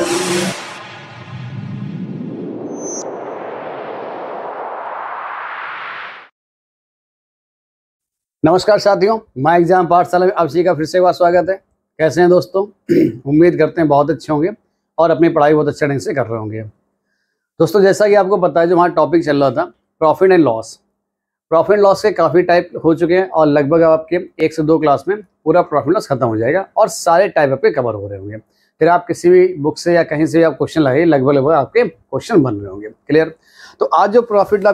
नमस्कार साथियों, my exam पाठशाला में आप सभी का फिर से एक बार स्वागत है। कैसे हैं दोस्तों? उम्मीद करते हैं बहुत अच्छे होंगे और अपनी पढ़ाई बहुत अच्छे ढंग से कर रहे होंगे। दोस्तों, जैसा कि आपको पता है, जो हमारा टॉपिक चल रहा था प्रॉफिट एंड लॉस के काफ़ी टाइप हो चुके हैं और लगभग आपके 1 से 2 क्लास में पूरा प्रॉफिट लॉस खत्म हो जाएगा और सारे टाइप आपके कवर हो रहे होंगे। फिर आप किसी भी बुक से या कहीं से भी आप क्वेश्चन लगाइए, लगभग आपके क्वेश्चन बन रहे होंगे। क्लियर? तो आज जो प्रॉफिट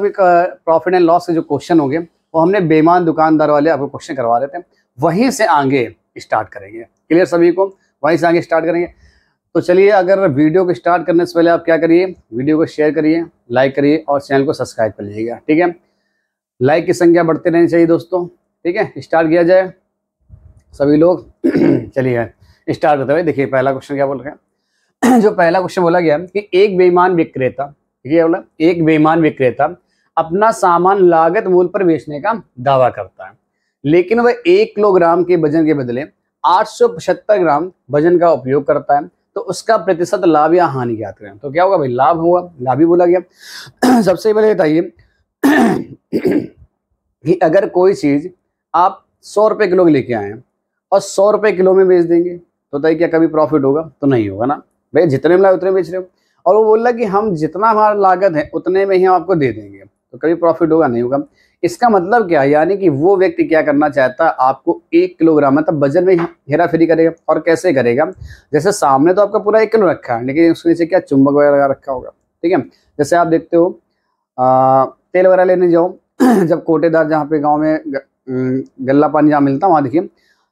एंड लॉस के जो क्वेश्चन होंगे वो हमने बेईमान दुकानदार वाले आपको क्वेश्चन करवा रहे थे, वहीं से आगे स्टार्ट करेंगे। क्लियर सभी को? वहीं से आगे स्टार्ट करेंगे। तो चलिए, अगर वीडियो को स्टार्ट करने से पहले आप क्या करिए, वीडियो को शेयर करिए, लाइक करिए और चैनल को सब्सक्राइब कर लीजिएगा। ठीक है? लाइक की संख्या बढ़ते रहनी चाहिए दोस्तों। ठीक है, स्टार्ट किया जाए सभी लोग। चलिए स्टार्ट करते हुए देखिए पहला क्वेश्चन क्या बोल रहे हैं। जो पहला क्वेश्चन बोला गया कि एक बेईमान विक्रेता, ठीक है, बोला एक बेईमान विक्रेता अपना सामान लागत मूल्य पर बेचने का दावा करता है, लेकिन वह 1 किलोग्राम के वजन के बदले 875 ग्राम वजन का उपयोग करता है, तो उसका प्रतिशत लाभ या हानि ज्ञात करें। तो क्या होगा भाई? लाभ होगा, लाभ ही बोला गया। सबसे पहले बताइए कि अगर कोई चीज आप 100 रुपए किलो की लेके आए हैं और 100 रुपए किलो में बेच देंगे, तो बताइए क्या कभी प्रॉफिट होगा? तो नहीं होगा ना भाई, जितने में लाए उतने बेच रहे हो। और वो बोल रहा कि हम जितना हमारा लागत है उतने में ही हम आपको दे देंगे, तो कभी प्रॉफिट होगा? नहीं होगा। इसका मतलब क्या है? यानी कि वो व्यक्ति क्या करना चाहता है, आपको 1 किलोग्राम मतलब वजन में हेरा फेरी करेगा। और कैसे करेगा? जैसे सामने तो आपका पूरा 1 किलो रखा है, लेकिन उसके नीचे क्या चुंबक वगैरह रखा होगा। ठीक है? जैसे आप देखते हो तेल वगैरह लेने जाओ, जब कोटेदार जहाँ पे गाँव में गल्ला पानी जहाँ मिलता है, वहाँ देखिए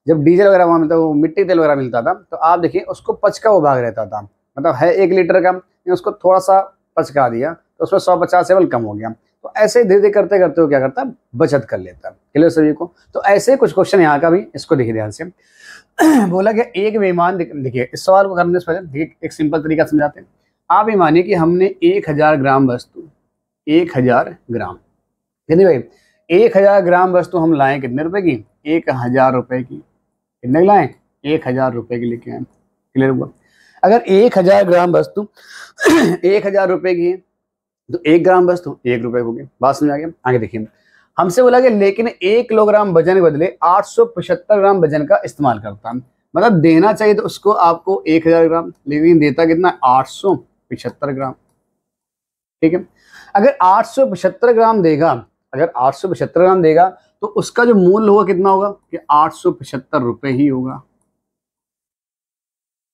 जब डीजल वगैरह वहाँ मिलता है, वो मिट्टी तेल वगैरह मिलता था, तो आप देखिए उसको पचका वो भाग रहता था। मतलब है 1 लीटर का, उसको थोड़ा सा पचका दिया तो उसमें 150 ml कम हो गया। तो ऐसे धीरे धीरे करते करते वो क्या करता है, बचत कर लेता है। क्लियर सभी को? तो ऐसे कुछ क्वेश्चन यहाँ का भी, इसको देखिए ध्यान से। बोला गया एक बेईमान, देखिए इस सवाल को करने से पहले देखिए एक सिंपल तरीका समझाते हैं। आप ये मानिए कि हमने 1000 ग्राम वस्तु, 1000 ग्राम, यानी भाई 1000 ग्राम वस्तु हम लाए कितने रुपए की? 1000 रुपए की। कितने लाए? 1000 रुपए की लेके आए। क्लियर हुआ? अगर 1000 ग्राम वस्तु 1000 रुपए की है तो 1 ग्राम वस्तु 1 रुपए होगी। बात समझ आ गया? आगे देखिए, हमसे बोला गया लेकिन 1 किलोग्राम वजन के बदले 875 ग्राम वजन का इस्तेमाल करता है। मतलब देना चाहिए तो उसको आपको 1000 ग्राम, लेकिन देता कितना? 875 ग्राम। ठीक है? अगर 875 ग्राम देगा, अगर 875 ग्राम देगा तो उसका जो मूल्य होगा कितना होगा? कि 875 रुपए ही होगा।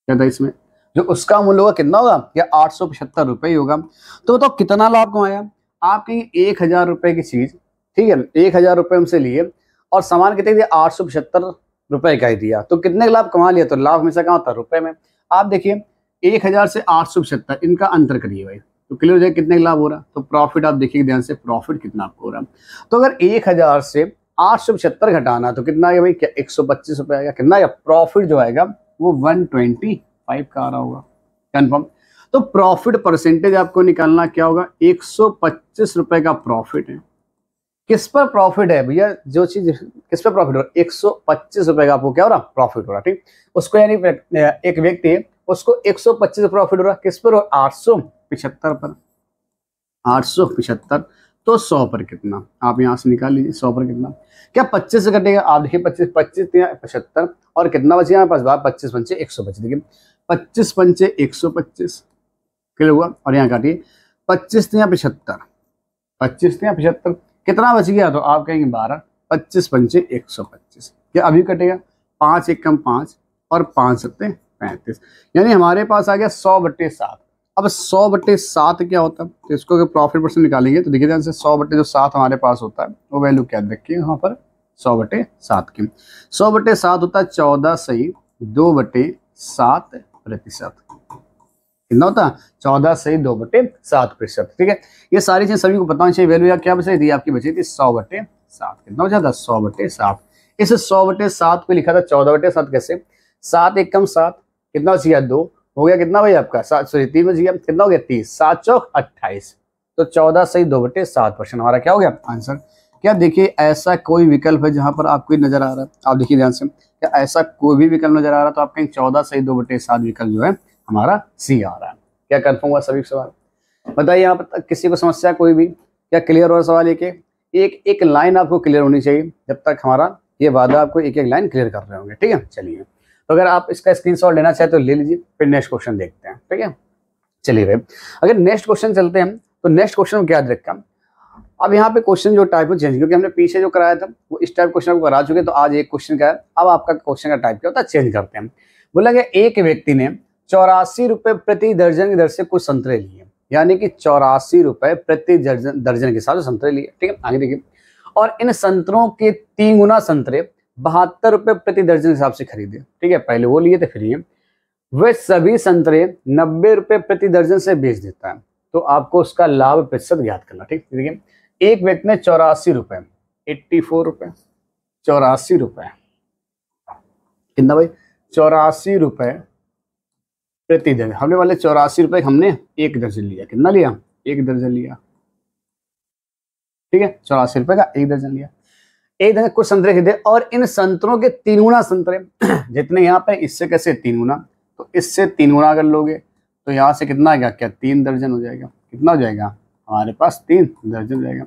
क्या था इसमें? जो उसका मूल्य होगा कितना होगा? या 875 रुपए ही होगा। तो बताओ कितना लाभ कमाया? आप कहेंगे 1000 रुपए की चीज, ठीक है, 1000 रुपए हमसे लिए और सामान कितने दिया? 875 रुपए का ही दिया, तो कितने का लाभ कमा लिया? तो लाभ हमेशा कहाँ होता है? रुपए में। आप देखिए 1000 से 875, इनका अंतर करिए भाई, तो क्लियर हो जाए कितने का लाभ हो रहा है। तो प्रॉफिट आप देखिए ध्यान से, प्रॉफिट कितना आपको हो रहा है। तो अगर 1000 से 875 घटाना तो कितना आएगा भाई? क्या 125 रुपए आएगा? कितना आएगा? प्रॉफिट जो आएगा वो 125 का आ रहा होगा। कंफर्म? तो प्रॉफिट परसेंटेज आपको निकालना क्या होगा? 125 रुपए का प्रॉफिट है। किस पर प्रॉफिट है भैया? जो चीज किस पर प्रॉफिट हो रहा है? 125 रुपए का आपको क्या हो रहा? प्रॉफिट हो रहा। ठीक, उसको यानी एक व्यक्ति है उसको 125 प्रॉफिट हो रहा, किस पर? 875 पर। 875 तो 100 पर कितना? आप यहां से निकाल लीजिए 100 पर कितना। क्या 25 से कटेगा? आप देखिए 25 75 और कितना बचे हमारे पास? 25 पंचे 125। देखिए 25 पंचे 125, क्लियर हुआ? और यहाँ काटिए 25 या 75, 25 या 75, कितना बच गया? तो आप कहेंगे 12। 25 पंचे 125, क्या अभी कटेगा? 5 एक कम 5 और 5 सत्ते 35, यानी हमारे पास आ गया 100/7। अब 100/7 क्या होता है? तो इसको अगर प्रॉफिट परसेंट निकालेंगे तो देखिए ध्यान से, 100/7 हमारे पास होता है, वो वैल्यू क्या रखिए यहाँ पर? 100/7 की। 100/7 होता है 14 सही 2/7%। कितना होता है? 14 सही 2/7%। ठीक है? ये सारी चीज सभी को पता होनी चाहिए। वैल्यू क्या बची थी? आपकी बची थी 100/7। कितना बचा था? 100/7। इस 100/7 को लिखा था 14/7। कैसे? 7 एक कम 7, कितना बच गया? 2 हो गया। कितना भाई आपका? 3 बच गया। कितना हो गया? 30। 7 चौक 28, तो 14 सही 2/7% हमारा क्या हो गया? आंसर। क्या देखिए ऐसा कोई विकल्प है जहां पर आपको नजर आ रहा है? आप देखिए ध्यान से, क्या ऐसा कोई भी विकल्प नजर आ रहा है? तो आप कहेंगे 14 सही 2/7 विकल्प जो है हमारा सी आ रहा है। क्या कंफर्म हुआ सभी सवाल? बताइए यहाँ पर किसी को समस्या कोई भी? क्या क्लियर हुआ सवाल? एक एक लाइन आपको क्लियर होनी चाहिए जब तक हमारा ये वादा आपको एक एक लाइन क्लियर कर रहे होंगे। ठीक है, चलिए तो अगर आप इसका स्क्रीनशॉट लेना चाहे तो ले लीजिए, फिर नेक्स्ट क्वेश्चन देखते हैं। ठीक है, चलिए भाई अगर नेक्स्ट क्वेश्चन चलते हैं तो नेक्स्ट क्वेश्चन क्या याद रखा, अब यहाँ पे क्वेश्चन जो टाइप है चेंज, क्योंकि हमने पीछे जो कराया था वो इस टाइप क्वेश्चन को करा चुके, तो आज एक क्वेश्चन का है, अब आपका क्वेश्चन का टाइप क्या होता है चेंज करते हैं। बोला गया एक व्यक्ति ने 84 रुपए प्रति दर्जन की दर से कुछ संतरे लिए, यानी कि 84 रुपए प्रति दर्जन के हिसाब से संतरे लिए। ठीक है, आगे देखिए, और इन संतरों के 3 गुना संतरे 72 रुपए प्रति दर्जन के हिसाब से खरीदे। ठीक है, पहले वो लिए थे फिर ये, वे सभी संतरे 90 रुपए प्रति दर्जन से बेच देता है, तो आपको उसका लाभ प्रतिशत ज्ञात करना। ठीक, देखिए एक व्यक्ति ने 84 रुपए 84 रुपए 84 रुपए कितना भाई 84 रुपए प्रति दर्जन, हमने वाले 84 रुपए हमने एक दर्जन लिया, कितना लिया? एक दर्जन लिया। ठीक है, 84 रुपए का एक दर्जन लिया, एक दर्जन कुछ संतरे खरीदे, और इन संतरों के 3 गुना संतरे जितने यहाँ पे, इससे कैसे 3 गुना, तो इससे 3 गुना अगर लोगे तो यहाँ से कितना आएगा? क्या 3 दर्जन हो जाएगा? कितना हो जाएगा हमारे पास? 3 दर्जन हो जाएगा।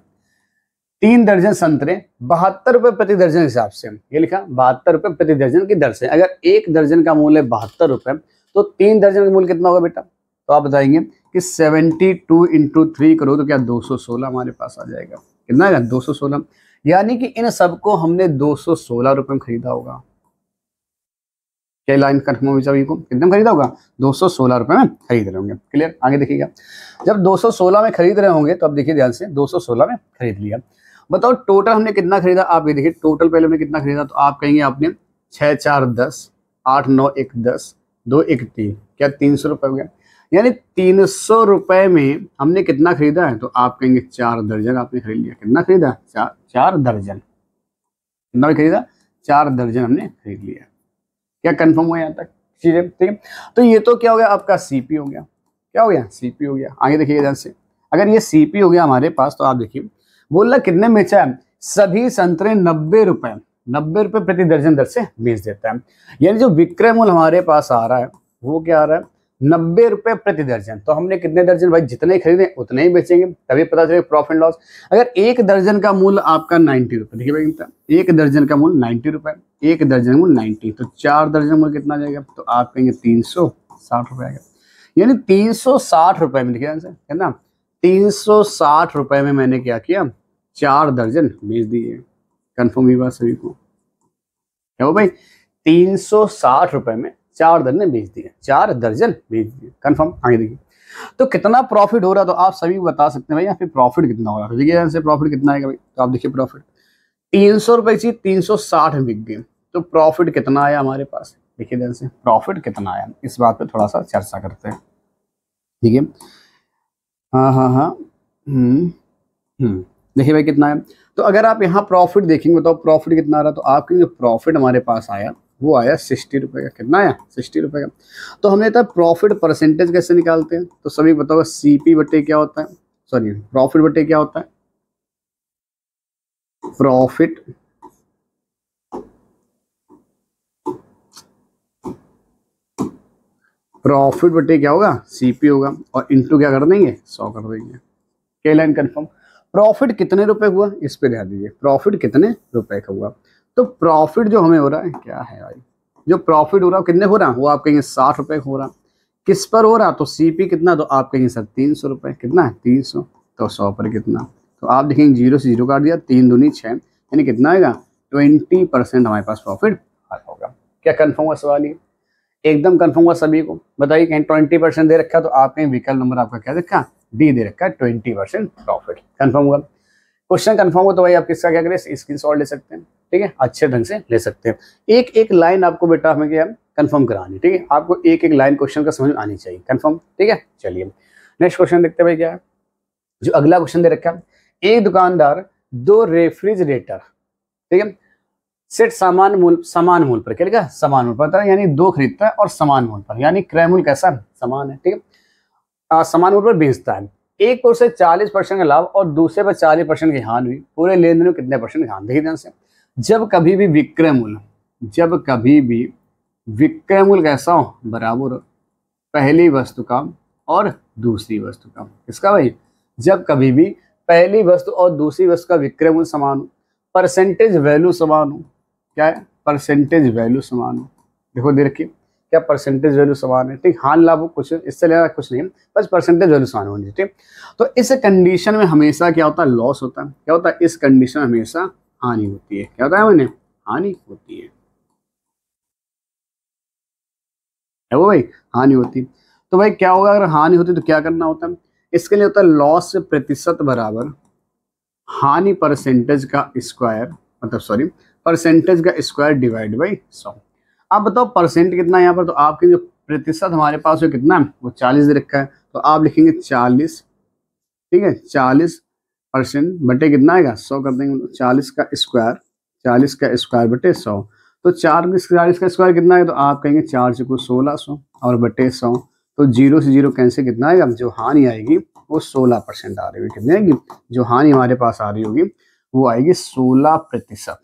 3 दर्जन संतरे 72 रुपए प्रति दर्जन के हिसाब से, ये लिखा 72 रुपए प्रति दर्जन की दर से। अगर एक दर्जन का मूल्य 72 रुपए तो 3 दर्जन का मूल्य कितना होगा बेटा? तो आप बताएंगे कि 72 इंटू 3 करो तो क्या 216 हमारे पास आ जाएगा। कितना आएगा? 216, यानी कि इन सबको हमने 216 रुपए में खरीदा होगा। क्या लाइन कंफर्म हुई सभी को? कितने में खरीदा होगा? 216 रुपए में खरीद रहे होंगे। क्लियर, आगे देखिएगा, जब 216 में खरीद रहे होंगे तो अब देखिए ध्यान से, 216 में खरीद लिया, बताओ टोटल हमने कितना खरीदा? आप ये देखिए टोटल पहले हमने कितना खरीदा, तो आप कहेंगे आपने 6 4 10 8 9 1 10 2 1 3, क्या 300 रुपए हो गया, यानी 300 रुपए में हमने कितना खरीदा है? तो आप कहेंगे 4 दर्जन आपने खरीद लिया। कितना खरीदा? 4 दर्जन। कितना खरीदा? 4 दर्जन हमने खरीद लिया। क्या कंफर्म हुआ यहाँ तक चीजें? ठीक है, तो ये तो क्या हो गया आपका सीपी हो गया। क्या हो गया? सीपी हो गया। आगे देखिएगा ध्यान से, अगर ये सीपी हो गया हमारे पास तो आप देखिए बोल रहा कितने में बेचा है? सभी संतरे 90 रुपए प्रति दर्जन दर से बेच देता है, यानी जो विक्रय मूल्य हमारे पास आ रहा है वो क्या आ रहा है? 90 रुपए प्रति दर्जन। तो हमने कितने दर्जन भाई? जितने खरीदे उतने ही बेचेंगे, तभी पता चलेगा प्रॉफिट लॉस। अगर एक दर्जन का मूल्य आपका 90 रुपए, देखिए भाई एक दर्जन का मूल्य 90 रुपए, एक दर्जन मूल्य 90, तो 4 दर्जन मूल्य कितना जाएगा? तो आप कहेंगे 360 रुपए आएगा, यानी 360 रुपए में, देखिए है ना, 360 रुपए में मैंने क्या किया? 4 दर्जन बेच दिए। कंफर्म हुई बात सभी को? क्या हो भाई? 360 रुपए में 4 दर्जन बेच दिए, 4 दर्जन बेच दिए। कंफर्म। आगे देखिए, तो कितना प्रॉफिट हो रहा, तो आप सभी बता सकते हैं भाई यहाँ पे प्रॉफिट कितना हो रहा है। देखिए यहाँ से प्रॉफिट कितना आएगा भाई, तो आप देखिए प्रॉफिट 300 रुपए की 360 में बिक गई, तो प्रॉफिट कितना आया हमारे पास? देखिए ध्यान से प्रॉफिट कितना आया, इस बात पे थोड़ा सा चर्चा करते हैं। ठीक है, हाँ, देखिए भाई कितना है, तो अगर आप यहाँ प्रॉफिट देखेंगे तो प्रॉफिट कितना आ रहा है, तो आपके जो प्रॉफिट हमारे पास आया वो आया 60 रुपए का। कितना आया? 60 रुपए का। तो हमने तो प्रॉफिट परसेंटेज कैसे निकालते हैं, तो सभी बताओ सीपी बटे क्या होता है, सॉरी प्रॉफिट बटे क्या होता है? प्रॉफिट बटे क्या होगा? सीपी होगा, और इंटू क्या कर देंगे? 100 कर देंगे। क्या लाइन कंफर्म? प्रॉफिट कितने रुपए हुआ इस पे ध्यान दीजिए, प्रॉफिट कितने रुपए का हुआ। तो प्रॉफिट जो हमें हो रहा है क्या है भाई, जो प्रॉफिट हो रहा है कितने हो रहा है, वो आप कहेंगे 60 रुपए हो रहा। किस पर हो रहा? तो सीपी कितना, तो आप कहेंगे सर 300 रुपए। कितना है? 300, तो 100 पर कितना, तो आप देखेंगे 0 से 0 काट दिया, 3 दूनी 6, यानी कितना आएगा? 20% हमारे पास प्रॉफिट होगा। क्या कंफर्म हुआ सवाल? ये एकदम कंफर्म हुआ सभी को? बताइए, कहीं 20% दे रखा, तो आप कहीं विकल्प नंबर आपका क्या रखा? डी दे रखा है, 20% प्रॉफिट। कंफर्म हुआ? क्वेश्चन कंफर्म हो तो भाई आप किसका क्या करें? स्क्रीनशॉट ले सकते हैं। ठीक है, अच्छे ढंग से ले सकते हैं। एक एक लाइन आपको बेटा हमें क्या कंफर्म करानी। ठीक है, आपको एक एक लाइन क्वेश्चन का समझ में आनी चाहिए। कंफर्म? ठीक है, चलिए नेक्स्ट क्वेश्चन देखते हैं भाई क्या है। जो अगला क्वेश्चन दे रखा है, एक दुकानदार 2 रेफ्रिजरेटर, ठीक है, सेट समान मूल्य पर, क्या लिखा? समान मूल्य पर, यानी 2 खरीदता है और समान मूल्य पर, यानी क्रय मूल्य कैसा? समान है। ठीक है, समान मूल्य पर बेचता है। एक पर से 40% का लाभ और दूसरे पर 40% की हानि हुई, पूरे लेन देन में कितने परसेंट की हानि? देखिए ध्यान से, जब कभी भी विक्रय मूल्य कैसा हो? बराबर हो, पहली वस्तु का और दूसरी वस्तु का। किसका भाई? जब कभी भी पहली वस्तु और दूसरी वस्तु का विक्रय मूल्य समान हो, परसेंटेज वैल्यू समान हो। क्या है? परसेंटेज वैल्यू समान हो। देखो दे रखिए क्या परसेंटेज वैल्यू समान है, ठीक। हानि लाभ कुछ इससे लेना कुछ नहीं, बस परसेंटेज वैल्यू समान होनी, ठीक। तो इस कंडीशन में हमेशा क्या होता है? लॉस होता है। क्या होता है? इस कंडीशन में हमेशा हानि होती है। क्या होता है? मैंने हानि होती है वो भाई, हानि होती। तो भाई क्या होगा अगर हानि होती तो क्या करना होता है? इसके लिए होता है लॉस प्रतिशत बराबर हानि परसेंटेज का स्क्वायर, मतलब सॉरी परसेंटेज का स्क्वायर डिवाइड बाई 100। आप बताओ परसेंट कितना है यहाँ पर? तो आपके जो प्रतिशत हमारे पास है कितना है? वो 40 दे रखा है, तो आप लिखेंगे 40, ठीक है। 40% बटे कितना आएगा? 100 कर देंगे। 40 का स्क्वायर, 40 का स्क्वायर बटे 100। तो 40 का स्क्वायर कितना है? तो आप कहेंगे 4 से कुछ 1600 और बटे 100। तो 0 से 0 कैंसिल, कितना आएगा? जो हानि आएगी वो 16% आ रही होगी। कितनी आएगी? जो हानि हमारे पास आ रही होगी वो आएगी 16%।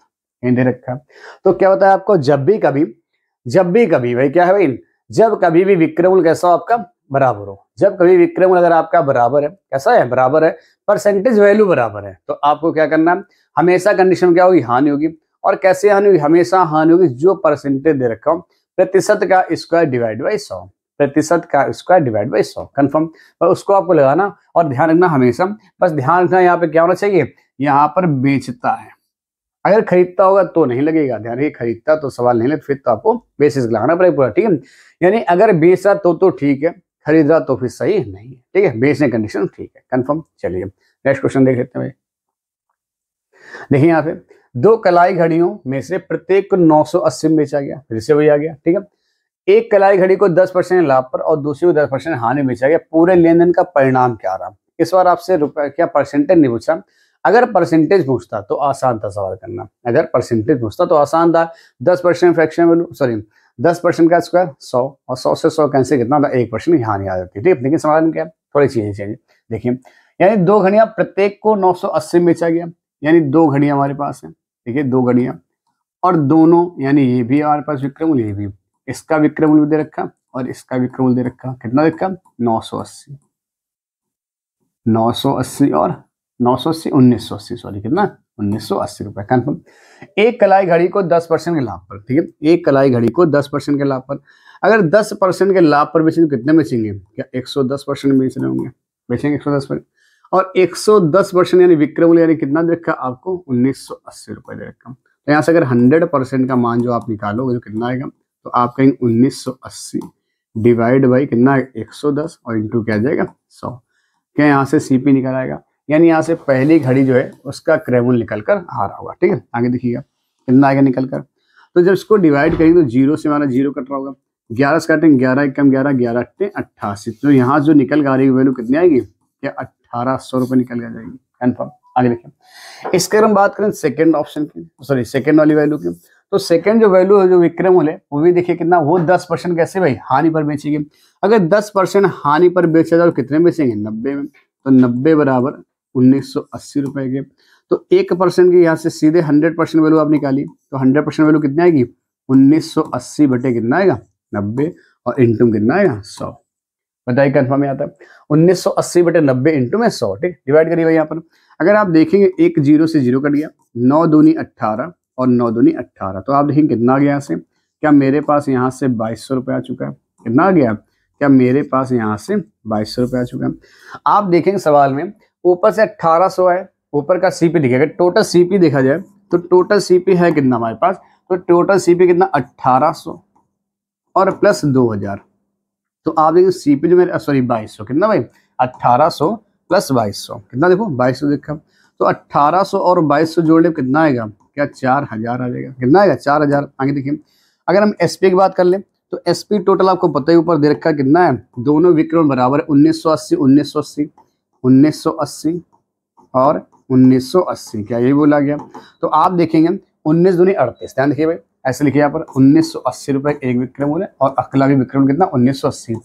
कहीं दे रखा है। तो क्या होता है आपको? जब भी कभी भाई क्या है भाई? जब कभी भी विक्रय मूल्य कैसा हो आपका? बराबर हो। जब कभी विक्रय मूल्य अगर आपका बराबर है, कैसा है? बराबर है, परसेंटेज वैल्यू बराबर है, तो आपको क्या करना है? हमेशा कंडीशन क्या होगी? हानि होगी। और कैसे हानि होगी? हमेशा हानि होगी जो परसेंटेज दे रखा हो, प्रतिशत का स्क्वायर डिवाइड बाई 100। प्रतिशत का स्क्वायर डिवाइड बाई 100 कन्फर्म। और उसको आपको लगाना और ध्यान रखना हमेशा, बस ध्यान रखना यहाँ पे क्या होना चाहिए? यहाँ पर बेचता है। अगर खरीदता होगा तो नहीं लगेगा। ध्यान रखिए, खरीदता तो सवाल नहीं लगता, फिर तो आपको बेसिस लगाना पड़ेगा पूरा, ठीक है। यानी अगर बेच रहा तो ठीक है, खरीद रहा तो फिर सही नहीं है, ठीक है। बेचने कंडीशन ठीक है, कंफर्म। चलिए नेक्स्ट क्वेश्चन देख लेते हैं। देखिए यहाँ पे 2 कलाई घड़ियों में से प्रत्येक को 980 में बेचा गया, फिर से वही आ गया, ठीक है। एक कलाई घड़ी को 10% लाभ पर और दूसरी को 10% हानि में बेचा गया। पूरे लेन देन का परिणाम क्या रहा? इस बार आपसे रुपए क्या परसेंटेज नहीं पूछा। अगर परसेंटेज पूछता तो आसान था सवाल करना। अगर परसेंटेज पूछता तो आसान था। 10% फ्रैक्शन वैल्यू, सॉरी 10% का स्क्वायर 100 और 100 से 100 कैंसिल कितना था? 1% हानि आ जाती है, ठीक है। लेकिन सवाल में क्या थोड़ी चीजें चेंज। देखिए यानी 2 घड़ियां प्रत्येक को 980 में बेचा गया, यानी 2 घड़ियां हमारे पास है, ठीक है। 2 घड़ियां और दोनों, यानी ये भी हमारे पास विक्रय मूल्य, ये भी, इसका विक्रय मूल्य दे रखा और इसका विक्रय मूल्य दे रखा। कितना दे रखा? 980 और 980 1980, सॉरी कितना? 1980 रुपए कन्फर्म। एक कलाई घड़ी को 10% के लाभ पर, ठीक है। एक कलाई घड़ी को 10% के लाभ पर, अगर 10% के लाभ पर बेचेंगे तो कितने बेचेंगे? क्या 110% बेच रहे होंगे? बेचेंगे 110%। और 110% यानी विक्रय मूल्य यानी कितना दे रखा आपको? 1980 रुपए दे रखा। तो यहाँ से अगर 100% का मान जो आप निकालोगे तो कितना आएगा? तो आप कहेंगे 1980 डिवाइड बाई कितना? 110 और इंटू क्या आ जाएगा? 100। क्या यहाँ से सीपी निकल आएगा, यानी यहाँ से पहली घड़ी जो है उसका क्रय मूल्य निकल कर आ रहा होगा, ठीक है। आगे देखिएगा कितना आएगा निकल कर। तो जब इसको डिवाइड करेंगे तो 0 से हमारा 0 कट रहा होगा, 11 से काटेंगे 11 एकम 11, 11 अट्ठे 88। तो यहाँ जो निकल कर आ रही वैल्यू कितनी आएगी? क्या 1800 रुपये निकल कर जाएगी, कन्फर्म। आगे देखिए इसके हम बात करें सेकंड ऑप्शन की, सॉरी सेकंड वाली वैल्यू की। तो सेकंड जो वैल्यू है, जो विक्रय मूल्य है, वो भी देखिए कितना, वो 10% कैसे भाई? हानि पर बेचेंगे। अगर 10% हानि पर बेचा जाए तो कितने बेचेंगे? 90 में। तो 90 बराबर 1980 रुपए के। तो 1% की यहाँ से सीधे 100% वैल्यू आप निकाली, तो 100% वैल्यू कितनी आएगी? 1980 बटे कितना आएगा? 90 और इंटू कितना आएगा? 100। बताइए कन्फर्म आता है 1980 बटे 90 इंटू में 100, ठीक। डिवाइड करिए यहाँ पर। अगर आप देखेंगे एक 0 से 0 कट गया, 9 दूनी 18 और 9 दूनी 18। तो आप देखेंगे कितना आ गया यहाँ से? क्या मेरे पास यहाँ से 2200 रुपये आ चुका है? कितना आ गया? क्या मेरे पास यहाँ से 2200 रुपये आ चुका है? आप देखेंगे सवाल में ऊपर से 1800 है, ऊपर का सीपी दिखेगा। टोटल सीपी देखा जाए तो टोटल सीपी है कितना हमारे पास? तो टोटल सीपी कितना? 1800 और प्लस 2000। तो आप देखिए सीपी जो मेरे, सॉरी 2200, कितना भाई? 1800 प्लस 2200 कितना? देखो 2200 देखा। तो 1800 और 2200 जोड़ने कितना आएगा? क्या 4000 आ जाएगा? कितना आएगा? 4000। आगे देखिए अगर हम एसपी की बात कर ले तो एसपी टोटल आपको पता ही ऊपर दे रखा कितना है? दोनों विक्रय बराबर है 1980 1980 1980 और 1980। क्या ये बोला गया? तो आप देखेंगे 19 दूनी 38। ध्यान देखिए भाई, ऐसे लिखिए यहाँ पर 1980 रुपए एक विक्रय मूल्य और अगला भी विक्रय मूल्य कितना? 1980।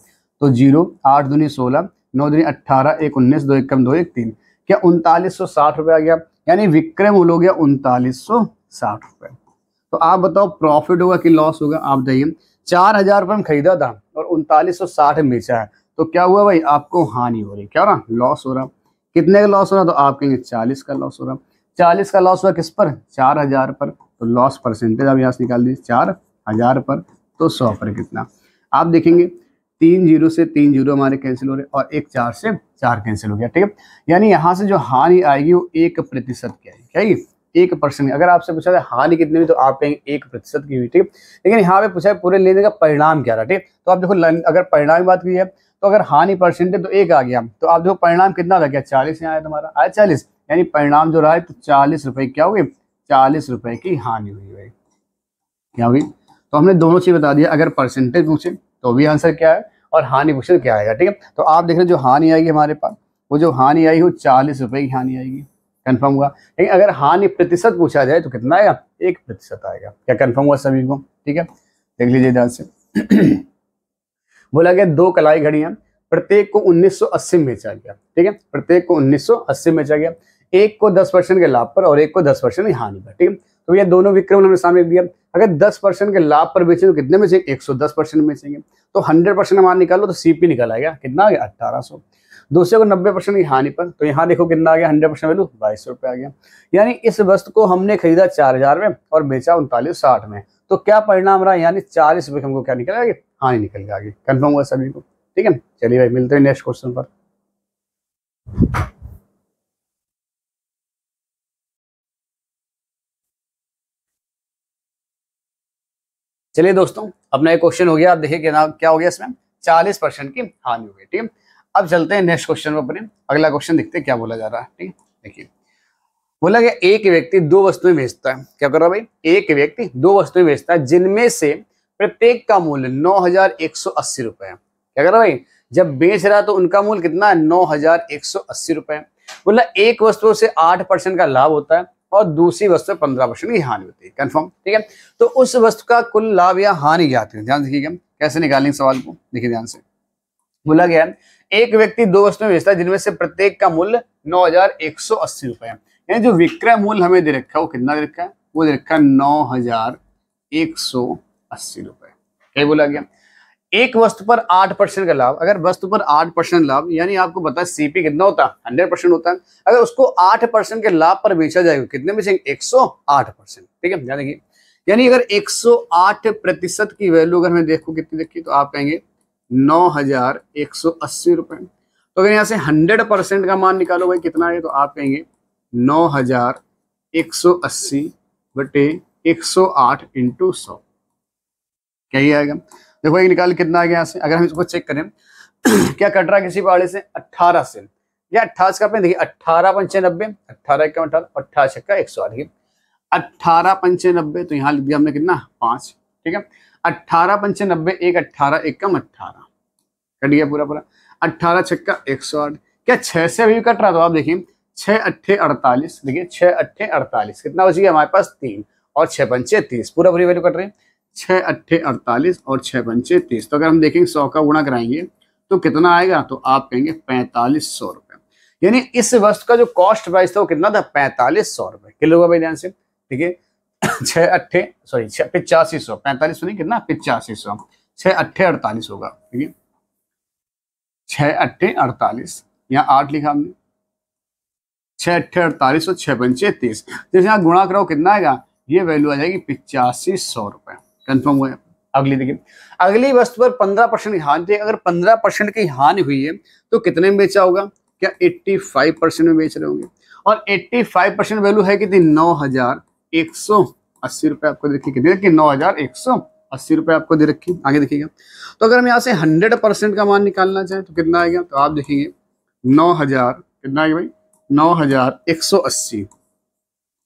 तो 0 8 दूनी 16, 9 दूनी 18, 1 19, 2 एकम 2 1 3। क्या 3960 रुपये आ गया, यानी विक्रय मूल्य हो गया 3960 रुपये। तो आप बताओ प्रॉफिट होगा कि लॉस होगा? आप बताइए। 4,000 पर हम खरीदा था और 3960 में बेचा है, तो क्या हुआ भाई, आपको हानि हो रही, क्या हो रहा, लॉस हो रहा। कितने का लॉस हो रहा, तो आप कहेंगे 40 का लॉस हो रहा। 40 का लॉस हुआ किस पर, 4,000 पर, तो लॉस परसेंटेज आप यहाँ से निकाल दीजिए, 4,000 पर, तो 100 पर कितना। आप देखेंगे 3 जीरो से 3 जीरो हमारे कैंसिल हो रहे और एक 4 से 4 कैंसिल हो गया, ठीक है। यानी यहाँ से जो हानि आएगी वो 1% की आएगी, क्या है, 1%। अगर आपसे पूछा जाए हानि कितनी हुई, तो आप कहेंगे 1% की हुई, ठीक है। लेकिन यहाँ पे पूछा है पूरे लेने का परिणाम क्या रहा, ठीक है। तो आप देखो अगर परिणाम की बात की है, तो अगर हानि परसेंटेज तो 1 आ गया, तो आप देखो परिणाम कितना लग गया, 40 यहाँ आया, तुम्हारा आया 40, यानी परिणाम जो रहा है तो 40 रुपए क्या हो गई, 40 रुपए की हानि हुई भाई, क्या हुई। तो हमने दोनों चीज बता दिया, अगर परसेंटेज पूछे तो भी आंसर क्या है और हानि पूछे तो क्या आएगा, ठीक है। तो आप देख रहे जो हानि आएगी हमारे पास, वो जो हानि आई वो 40 रुपए की हानि आएगी, कंफर्म हुआ। लेकिन अगर हानि प्रतिशत पूछा जाए तो कितना आएगा, 1% आएगा, क्या कंफर्म हुआ सभी को, ठीक है। देख लीजिए ध्यान से। बोला गया 2 कलाई घड़ियां, प्रत्येक को 1980 में बेचा गया, ठीक है, प्रत्येक को 1980 में बेचा गया, एक को 10% के लाभ पर और एक को 10% की हानि पर, ठीक है। तो ये दोनों विक्रम हमने सामने दिया। अगर 10% के लाभ पर बेचे तो कितने में से, 110% बेचेंगे, तो 100% मान निकालो तो सीपी निकल आएगा, कितना आ गया, 1800। दूसरे को 90% की हानि पर, तो यहाँ देखो कितना आ गया, 100% वैल्यू 22 रुपये आ गया। यानी इस वस्तु को हमने खरीदा 4000 में और बेचा 3960 में, तो क्या परिणाम रहा, यानी 40 रुपये हमको क्या निकल आगे, हानि निकल गया आगे, कंफर्म हुआ सभी को, ठीक है। चलिए भाई मिलते हैं नेक्स्ट क्वेश्चन पर। चलिए दोस्तों, अपना एक क्वेश्चन हो गया, आप देखिए क्या हो गया इसमें, 40% की हानि हो गई, ठीक है। अब चलते हैं नेक्स्ट क्वेश्चन पर, अगला क्वेश्चन देखते हैं क्या बोला जा रहा है, ठीक है। देखिए बोला गया एक व्यक्ति 2 वस्तुएं बेचता है, क्या कर रहा है भाई, एक व्यक्ति 2 वस्तुएं बेचता है जिनमें से प्रत्येक का मूल्य 9,180 रुपए है, क्या कर रहा है भाई, जब बेच रहा है तो उनका मूल्य कितना है, 9,180 रुपए। बोला एक वस्तु से 8% का लाभ होता है और दूसरी वस्तु 15% की हानि होती है, कंफर्म, ठीक है। तो उस वस्तु का कुल लाभ या हानि ज्ञात है, ध्यान देखिएगा कैसे निकालेंगे सवाल को, देखिए ध्यान से। बोला गया एक व्यक्ति 2 वस्तुएं बेचता है जिनमें से प्रत्येक का मूल्य 9,180 रुपए है, यानी जो विक्रय मूल्य हमें दे रखा है वो कितना दे रखा है, वो दे रखा है 9,180 रुपए। क्या बोला गया, एक वस्तु पर 8% का लाभ, अगर वस्तु पर 8% लाभ, यानी आपको पता है सीपी कितना होता है, 100% होता है। अगर उसको 8% के लाभ पर बेचा जाएगा कितने में से, 108%, ठीक है, ध्यान देखिए। यानी अगर 108% की वैल्यू अगर मैं देखूं कितनी देखिए, तो आप कहेंगे 9,180 रुपए। तो अगर यहाँ से 100% का मान निकालो भाई कितना है, तो आप कहेंगे 9,180 बटे 108 इंटू 100, क्या ही आएगा। देखो एक निकाल कितना आ गया यहाँ से, अगर हम इसको चेक करें क्या कट रहा है किसी पहाड़े से, 18 से, या 28 का देखिए 18 पंचे 90, 18 1 18, 18 छक्का 108, 18 पंचे 90, तो यहाँ लिख दिया हमने कितना 5, ठीक है। 18 पंचे 90, 1 18 1 कम 18, कट गया पूरा पूरा, 18 छक्का 108। क्या 6 से अभी कट रहा, तो आप देखिए 6 अट्ठे 48, देखिए 6 अट्ठे 48, कितना बच गया हमारे पास 3 और 6 पंचे 30, पूरा पूरी वैल्यू कट रही है, 6 अट्ठे 48 और 6 पंचे 30। तो अगर हम देखेंगे 100 का गुणा कराएंगे तो कितना आएगा, तो आप कहेंगे 4500 रुपए। यानी इस वस्तु का जो कॉस्ट प्राइस था वो कितना था, 4500 रुपए किलो का भाई, ध्यान से ठीक है। 6 अट्ठे 8500, 4500 नहीं कितना 8500, 6 अट्ठे 48 होगा, ठीक है, 6 अट्ठे 48, यहाँ 8 लिखा हमने, 6 अट्ठे 48 और 6 पंचे 30, जैसे यहाँ गुणा कराओ कितना आएगा, ये वैल्यू आ जाएगी 8500 रुपए, कंफर्म हुआ। अगली देखिए, अगली वस्तु पर 15% की हानि थी, अगर 15% की हानि हुई है तो कितने में बेचा होगा, क्या 85% में बेच रहे होंगे, और 85% वैल्यू है कितनी 9,180 रुपए आपको दे रखी, कितनी 9,180 रुपए आपको दे रखी। आगे देखिएगा, तो अगर हम यहाँ से 100% का मान निकालना चाहें तो कितना आएगा, तो आप देखेंगे 9,000 कितना आएगा भाई, 9,180,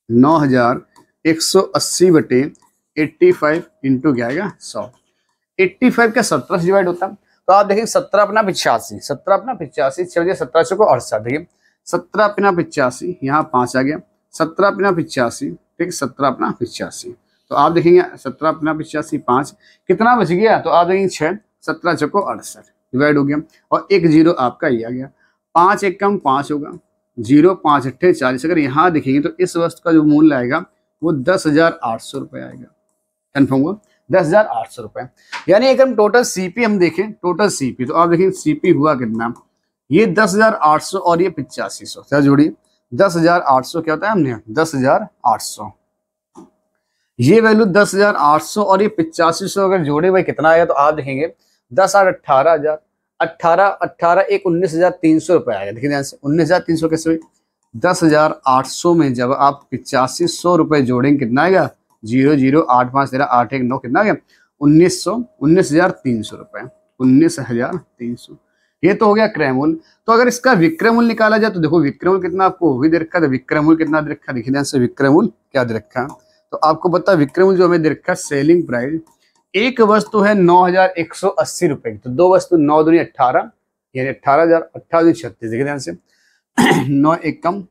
9,180 बटे 85 इंटू क्या आएगा 100, 85 का 17 से डिवाइड होता है, तो आप देखिए 17 अपना 85, 17 अपना 85, 6 बजे 17 को 68, देखिए 17 अपना 85, यहाँ 5 आ गया, 17 अपना 85, ठीक, 17 अपना 85, तो आप देखेंगे 17 अपना 85 5 कितना बच गया, तो आप देखेंगे 6, 17 को 68 डिवाइड हो गया, और एक जीरो आपका ये आ गया, 5 एक कम 5 होगा, 0 5 अट्ठे 40। अगर यहाँ देखेंगे तो इस वस्तु का जो मूल्य आएगा वो 10,800 रुपये आएगा, कन्फर्म हुआ। 10,800 रुपए। यानी अगर हम टोटल सीपी हम देखें, टोटल सीपी तो आप देखें सीपी हुआ कितना, ये 10,800 और ये 8500, क्या जोड़िए 10,800 क्या होता है हमने 10,800, ये वैल्यू 10,800 और ये 8500 अगर जोड़े भाई कितना आएगा, तो आप देखेंगे 10 8 18,000, 18 18 एक 19,300 रुपए आएगा। देखिए ध्यान से 19,300 कैसे हुई, 10,800 में जब आप 8500 रुपए जोड़ेंगे कितना आएगा, 0 0 8 5 13 8 1 9 कितना आ गया 19,300 रुपए, 19,300। ये तो हो गया क्रय मूल्य। तो अगर इसका विक्रय मूल्य निकाला जाए तो देखो विक्रय मूल्य कितना आपको भी दे रखा है, विक्रय मूल्य कितना दे रखा है, देखिए ध्यान से विक्रय मूल्य क्या दे रखा है, तो आपको पता है विक्रय मूल्य जो हमें दे रखा है सेलिंग प्राइस, एक वस्तु है 9,180 रुपए की, तो दो वस्तु 9 दूनी 18 यानी 18,000, 18 36, देखिए ध्यान से 9 एक कम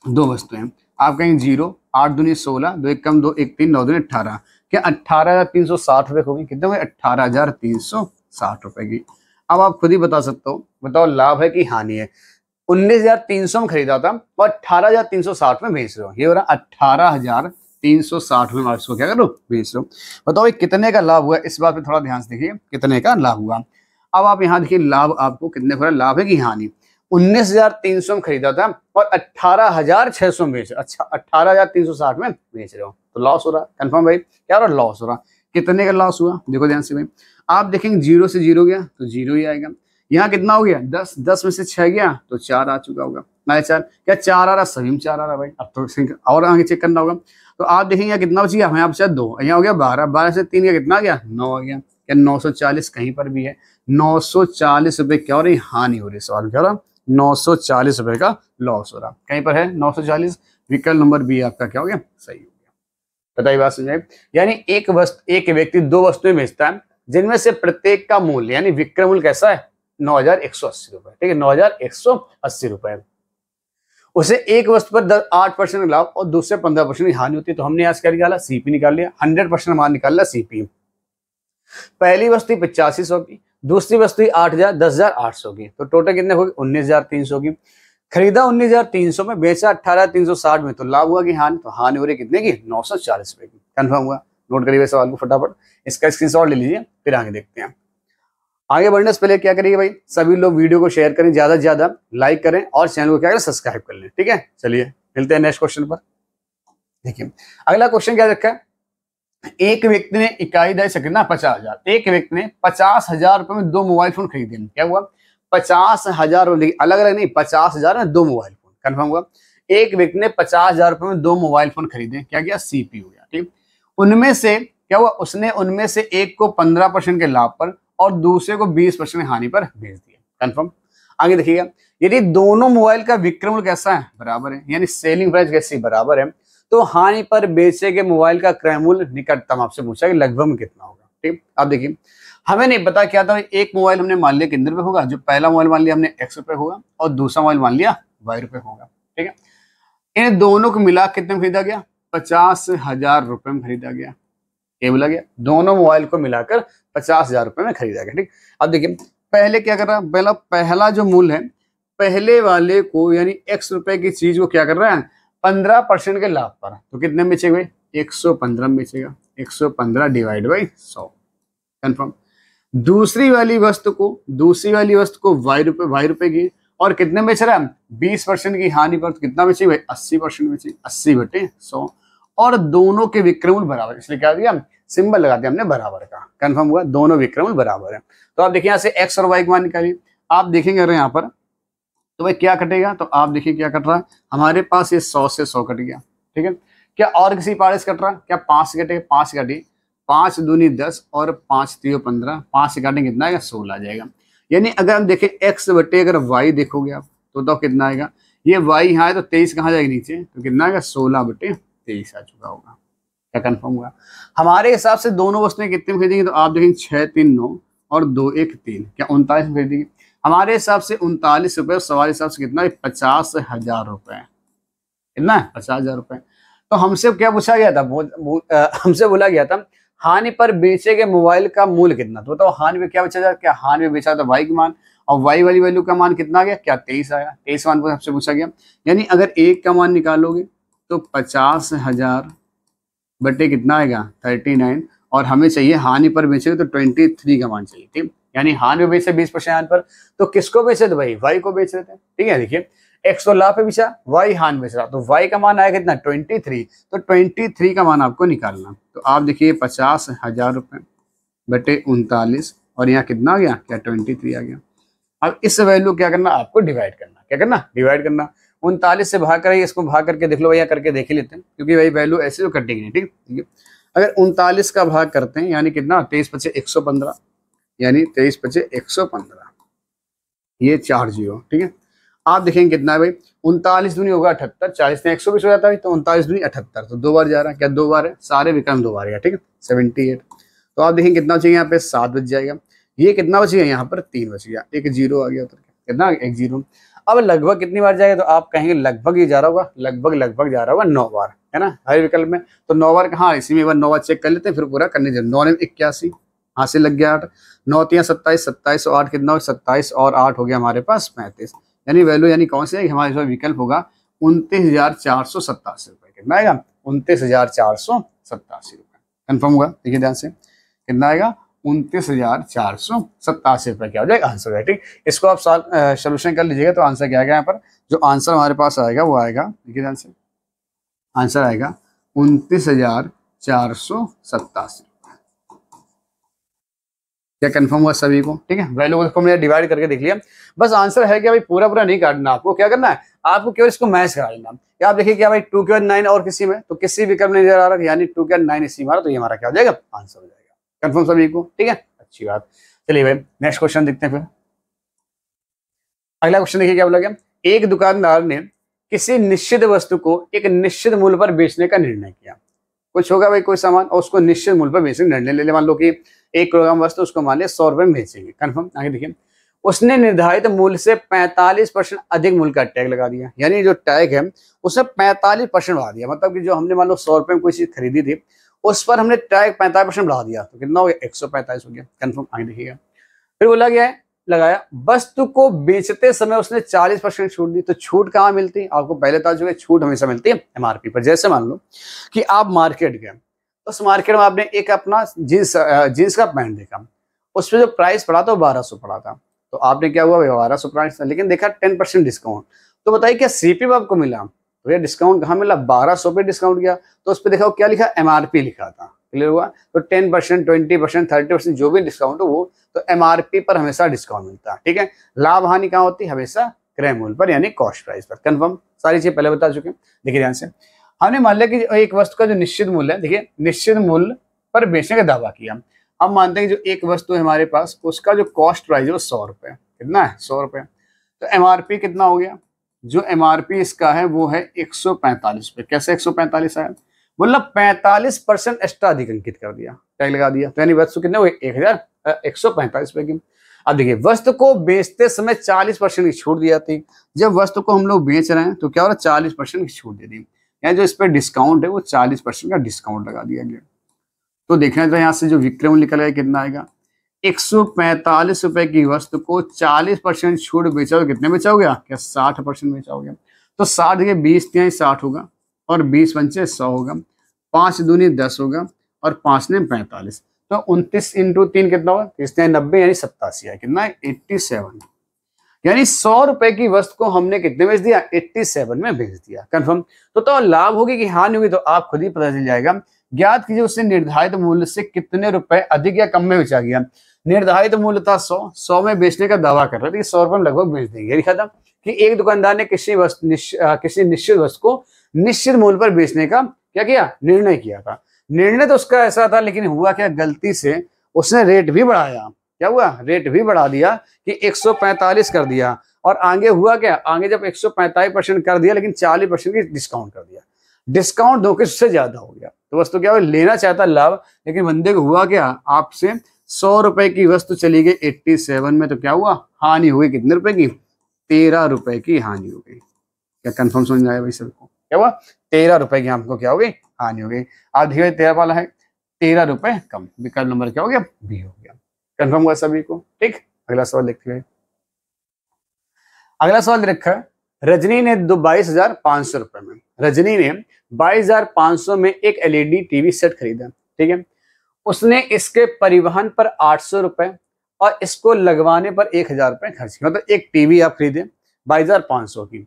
दो वस्तु हैं, आप कहेंगे 0 8 दूनी 16, 2 एक कम 2 1 3 9 दूनी 18, क्या 18,360 रुपए होगी, कितने हुए 18,360 रुपए की। अब आप खुद ही बता सकते हो, बताओ लाभ है कि हानि है। 19,300 में खरीदा था और 18,360 में बेच रहे हो, ये हो रहा 18,360 में आप इसको क्या करो बेच रहे हो। बताओ कितने का लाभ हुआ, इस बात पे थोड़ा ध्यान से देखिए कितने का लाभ हुआ। अब आप यहाँ देखिए लाभ आपको कितने का लाभ है कि हानि, 19,300 में खरीदा था और 18,600 में बेच रहे, अच्छा 18,360 में बेच रहे हो, तो लॉस हो रहा है कंफर्म भाई, क्या हो रहा लॉस हो रहा। कितने का लॉस हुआ देखो ध्यान से भाई, आप देखेंगे 0 से 0 गया तो 0 ही आएगा, यहाँ कितना हो गया 10, 10 में से 6 गया तो 4 आ चुका होगा ना, 4 क्या 4 आ रहा, सभी में 4 आ रहा भाई। अब तो और आगे चेक करना होगा, तो आप देखेंगे यहाँ कितना बच गया, हमें यहाँ बचा 2, यहाँ हो गया 12, 12 से 3 का कितना आ गया 9 आ गया, क्या 940 कहीं पर भी है, 940 रुपए क्या हो रही हानि हो रही, सवाल क्या हो रहा 940 रुपए का लॉस हो रहा, कहीं पर है 940, विकल्प नंबर बी आपका क्या हो गया सही हो गया। बताइए बात समझ, यानी एक व्यक्ति दो वस्तुएं बेचता है जिनमें से प्रत्येक का मूल्य यानी विक्रय मूल्य कैसा है 9,180 रुपए, ठीक है 9,180 रुपए, उसे एक वस्तु पर 8% लाभ और दूसरे 15% की हानि होती है। तो हमने आज क्या निकाला सीपी निकाल लिया, 100% हमारा निकाल लिया सीपी। पहली वस्तु 8500 की, दूसरी वस्तु 8,000 10,800 की, तो टोटल कितने होगी 19,300 की। खरीदा 19,300 में, बेचा 18,360 में, तो लाभ हुआ कि हानि, तो हानि हो रही कितने की 940 रुपए की। कंफर्म हुआ, नोट करिए सवाल को फटाफट, इसका स्क्रीनशॉट ले लीजिए, फिर आगे देखते हैं। आगे बढ़ने से पहले क्या करिए भाई, सभी लोग वीडियो को शेयर करें, ज्यादा से ज्यादा लाइक करें और चैनल को क्या करें सब्सक्राइब कर लें, ठीक है। चलिए मिलते हैं नेक्स्ट क्वेश्चन पर। देखिए अगला क्वेश्चन क्या रखा है, एक व्यक्ति ने इकाई दर से कितना 50,000, एक व्यक्ति ने 50,000 रुपए में 2 मोबाइल फोन खरीदे, क्या हुआ 50,000, अलग अलग नहीं 50,000 में 2 मोबाइल फोन, कंफर्म हुआ। एक व्यक्ति ने 50,000 रुपए में 2 मोबाइल फोन खरीदे, क्या किया सीपी हो गया, ठीक। उनमें से क्या हुआ, उसने उनमें से एक को 15% के लाभ पर और दूसरे को 20% हानि पर बेच दिया, कंफर्म। आगे देखिएगा, यदि दोनों मोबाइल का विक्रय मूल्य कैसा है बराबर है, यानी सेलिंग प्राइस कैसी बराबर है, तो हानि पर बेचे के मोबाइल का क्रय मूल्य निकटतम आपसे पूछा कि लगभग में कितना होगा, ठीक। अब देखिए हमें नहीं पता क्या था, एक मोबाइल हमने मान लिया कितने रुपए होगा, जो पहला मोबाइल मान लिया हमने x रुपए होगा और दूसरा मोबाइल मान लिया y रुपए होगा, ठीक है। इन दोनों को मिला कितने में खरीदा गया 50,000 रुपए में खरीदा गया, ये बोला गया दोनों मोबाइल को मिलाकर 50,000 रुपए में खरीदा गया, ठीक। अब देखिए पहले क्या कर रहा है, पहला जो मूल्य है पहले वाले को यानी x रुपए की चीज को क्या कर रहा है 15% के लाभ पर, तो कितने में बेचेगा भाई 115 में बेचेगा, 115 डिवाइड बाई 100, कंफर्म। दूसरी वाली वस्तु को y रुपए की और कितने में बेच रहा है 20% की हानि पर, तो कितना बेचेगा भाई 80% बेचेगा, 80/100, और दोनों के विक्रय मूल्य बराबर, इसलिए क्या दिया सिंबल लगा दिया हमने बराबर का, कंफर्म हुआ दोनों विक्रय मूल्य बराबर है। तो आप देखिए यहाँ से x और y का मान निकालिए, आप देखेंगे अगर यहाँ पर तो भाई क्या कटेगा, तो आप देखिए क्या कट रहा है हमारे पास, ये 100 से 100 कट गया, ठीक है। क्या और किसी पार्ट से कट रहा है, क्या 5 से कटेगा, 5 से कटे 5 दूनी 10 और 5 3 15, 5 से काटेंगे कितना आएगा 16 आ जाएगा। यानी अगर हम देखें x बटे अगर y देखोगे आप तो कितना आएगा, ये y यहाँ है तो 23 कहाँ जाएगा नीचे, तो कितना आएगा 16/23 आ चुका होगा, क्या कंफर्म हुआ। हमारे हिसाब से दोनों वस्तुएं कितने में खरीदेंगे, तो आप देखेंगे 6 3 9 और 2 1 3, क्या 39 में खरीदेंगे। हमारे हिसाब से 39 रुपए और सवाल हिसाब से कितना 50,000 रुपए, कितना है 50,000 रुपए। तो हमसे क्या पूछा गया था, हमसे बोला गया था हानि पर बेचे गए मोबाइल का मूल्य कितना, तो बताओ हानि में क्या बेचा जाए, क्या हानि में बेचा था y की मान और y वाली वैल्यू का मान कितना आ गया, क्या 23 आया, 23 मान पर हमसे पूछा गया। यानी अगर एक का मान निकालोगे तो 50,000 बटे कितना आएगा 39 और हमें चाहिए हानि पर बेचे तो 23 का मान चाहिए, ठीक। यानी हानि पे बेचे 20% हानि पर, तो किसको बेचे थे भाई, वाई को बेच रहे थे, ठीक है। देखिए एक्स को लाभ पे बेचा, वाई हानि बेच रहा, तो वाई का मान आया कितना 23, तो 23 का मान आपको निकालना। तो आप देखिए 50,000 रुपये बटे 39, और यहाँ कितना आ गया, क्या 23 आ गया। अब इस वैल्यू क्या करना आपको, डिवाइड करना, क्या करना, डिवाइड करना। 39 से भाग करें, इसको भाग करके देख लो भैया, करके देख ही लेते हैं, क्योंकि भाई वैल्यू ऐसे तो कटेगी, ठीक है। अगर 39 का भाग करते हैं यानी कितना, 23 पचे 115, यानी 23 पचे 115, ये 4 जीरो, ठीक है। आप देखेंगे कितना है भाई, 39 दूनी होगा 78, 40 में 120 हो जाता है, तो 39 दूनी 78, तो 2 बार जा रहा है, क्या 2 बार है, सारे विकल्प 2 बार है, ठीक है, 78। तो आप देखेंगे कितना बचेगा, यहाँ पे 7 बच जाएगा, ये कितना बचेगा, यहाँ पर 3 बच गया, एक जीरो आ गया उधर, कितना, एक जीरो। अब लगभग कितनी बार जाएगा, तो आप कहेंगे लगभग ही जा रहा होगा, लगभग जा रहा होगा 9 बार, है ना, हर विकल्प में। तो 9 बार, हाँ इसी में एक बार 9 बार चेक कर लेते हैं, फिर पूरा करने जरूर। 9 में 81, हाँ से लग गया 8, 9 3 27, 27 और 8 कितना हो, 27 और 8 हो गया हमारे पास 35, यानी वैल्यू यानी कौन से हमारे जो विकल्प होगा 29,487 रुपये, कितना आएगा, 29,487 रुपये, कन्फर्म होगा। देखिए ध्यान से, कितना आएगा, 29,487 रुपये क्या हो जाएगा, आंसर है, ठीक। इसको आप सोल्यूशन कर लीजिएगा, तो आंसर क्या आएगा, यहाँ पर जो आंसर हमारे पास आएगा वो आएगा, देखिए ध्यान से, आंसर आएगा 29,487। क्या कंफर्म हुआ सभी को, ठीक है। वैल्यू को हमने डिवाइड करके देख लिया, बस आंसर है क्या भाई, पूरा पूरा नहीं काटना, आपको क्या करना है, आपको केवल इसको मैच करा लेना। क्या आप देखिए क्या भाई 2 के बाद 9 और किसी में, तो किसी विकल्प में नजर आ रहा है, यानी 2 के बाद 9 इसी मारा, तो ये हमारा क्या हो जाएगा, आंसर हो जाएगा। कंफर्म सभी को, ठीक है, अच्छी बात। चलिए भाई नेक्स्ट क्वेश्चन देखते हैं फिर। अगला क्वेश्चन देखिए क्या बोला गया, एक दुकानदार ने किसी निश्चित वस्तु को एक निश्चित मूल्य पर बेचने का निर्णय किया। कुछ होगा भाई कोई सामान, और उसको निश्चित मूल्य पर बेचने का निर्णय ले ले, मान लो कि 1 किलोग्राम वस्तु, उसको मान लिया 100 रुपए में बेचेंगे, कन्फर्म। आगे देखिए, उसने निर्धारित मूल्य से 45% अधिक मूल्य का टैग लगा दिया, यानी जो टैग है उसने 45% बढ़ा दिया, मतलब कि जो हमने मान लो 100 रुपए में कोई चीज खरीदी थी, उस पर हमने टैग 45% बढ़ा दिया, तो कितना हो गया, 145 हो गया, कन्फर्म। आगे देखिएगा, फिर बोला गया है, लगाया, वस्तु को बेचते समय उसने 40% छूट दी। तो छूट कहाँ मिलती है, आपको पहले बता चुके, छूट हमेशा मिलती है एमआरपी पर। जैसे मान लो कि आप मार्केट गए, उस मार्केट में आपने एक अपना जीन्स का पैंट देखा, उस पर जो प्राइस पड़ा था वो 1200 पड़ा था, तो आपने क्या हुआ, 1200 प्राइस था, लेकिन देखा 10% डिस्काउंट, तो बताइए क्या सीपी में आपको मिला, तो ये डिस्काउंट कहाँ मिला, 1200 पे डिस्काउंट किया, तो उस पर देखा क्या लिखा, एमआरपी लिखा था, क्लियर हुआ। तो 10%, 20%, 30% जो भी डिस्काउंट हो वो, तो एमआरपी पर हमेशा डिस्काउंट मिलता है, ठीक है। लाभ हानि कहाँ होती है, हमेशा क्रय मूल्य पर, यानी कॉस्ट प्राइस पर, कन्फर्म। सारी चीज पहले बता चुके हैं। देखिए ध्यान से, हमने मान लिया कि एक वस्तु का जो निश्चित मूल्य है, देखिए निश्चित मूल्य पर बेचने का दावा किया। हम मानते हैं कि जो एक वस्तु है हमारे पास, उसका जो कॉस्ट प्राइस है वो 100 रुपए, कितना है, 100 रुपए। तो एमआरपी कितना हो गया, जो एमआरपी इसका है वो है 145 रुपए। कैसे 145 आया, मतलब 45% एक्स्ट्रा अधिक अंकित कर दिया, टैग लगा दिया, तो यानी वस्तु कितने हुए, 1,145 रुपए की। अब देखिए, वस्तु को बेचते समय 40% की छूट दी जाती। जब वस्तु को हम लोग बेच रहे हैं तो क्या हो रहा है, 40% की छूट दे दी, यानी जो इस पर डिस्काउंट है वो 40% का डिस्काउंट लगा दिया गया। तो देखना था यहाँ से जो विक्रय मूल्य निकल आएगा कितना आएगा, 145 रुपए की वस्तु को 40% छूट बेचा तो कितने बेचा हो गया, क्या 60% बेचा हो गया। तो 60 के 20 तिहाई 60 होगा, और 20 पंचे 100 होगा, 5 दूनी 10 होगा, और 5 ने 45, तो 29 इंटू 3 कितना होगा, 90, यानी 87 है, कितना है, 87, यानी 100 रुपए की वस्तु को हमने कितने बेच दिया, 87 में बेच दिया, कंफर्म। तो लाभ होगी कि हानि होगी, तो आप खुद ही पता चल जाएगा। ज्ञात कीजिए उससे निर्धारित मूल्य से कितने रुपए अधिक या कम में बेचा गया। निर्धारित मूल्य था 100 में बेचने का दावा कर रहे थे, 100 रुपए में लगभग बेच देंगे। लिखा था कि एक दुकानदार ने किसी निश्चित वस्तु को निश्चित मूल्य पर बेचने का क्या किया, निर्णय किया था। निर्णय तो उसका ऐसा था, लेकिन हुआ क्या, गलती से उसने रेट भी बढ़ाया। क्या हुआ, रेट भी बढ़ा दिया कि 145 कर दिया, और आगे हुआ क्या, आगे जब 145% कर दिया, लेकिन 40% की डिस्काउंट कर दिया। डिस्काउंट दो के से ज्यादा हो गया, तो वस्तु क्या हुआ, लेना चाहता लाभ, लेकिन बंदे को हुआ क्या, आपसे 100 रुपए की वस्तु चली गई 87 में, तो क्या हुआ, हानि हुई कितने रुपए की, 13 रुपए की हानि हो गई। क्या कंफर्म समझ में आया भाई सबको, क्या हुआ, 13 रुपए की हमको क्या हो गई, हानि हो गई। आप देखिए 13 वाला है, 13 रुपए कम, विकल्प नंबर क्या हो गया, बी हो गया। कंफर्म हुआ सभी को, ठीक। अगला सवाल देखते हैं। अगला सवाल रखा है, रजनी ने 22,500 रुपए में, रजनी ने 22,500 में एक एलईडी टीवी सेट खरीदा, ठीक है। उसने इसके परिवहन पर 800 रुपए और इसको लगवाने पर 1000 रुपए खर्च किया। मतलब एक टीवी आप खरीदे 22,500 की,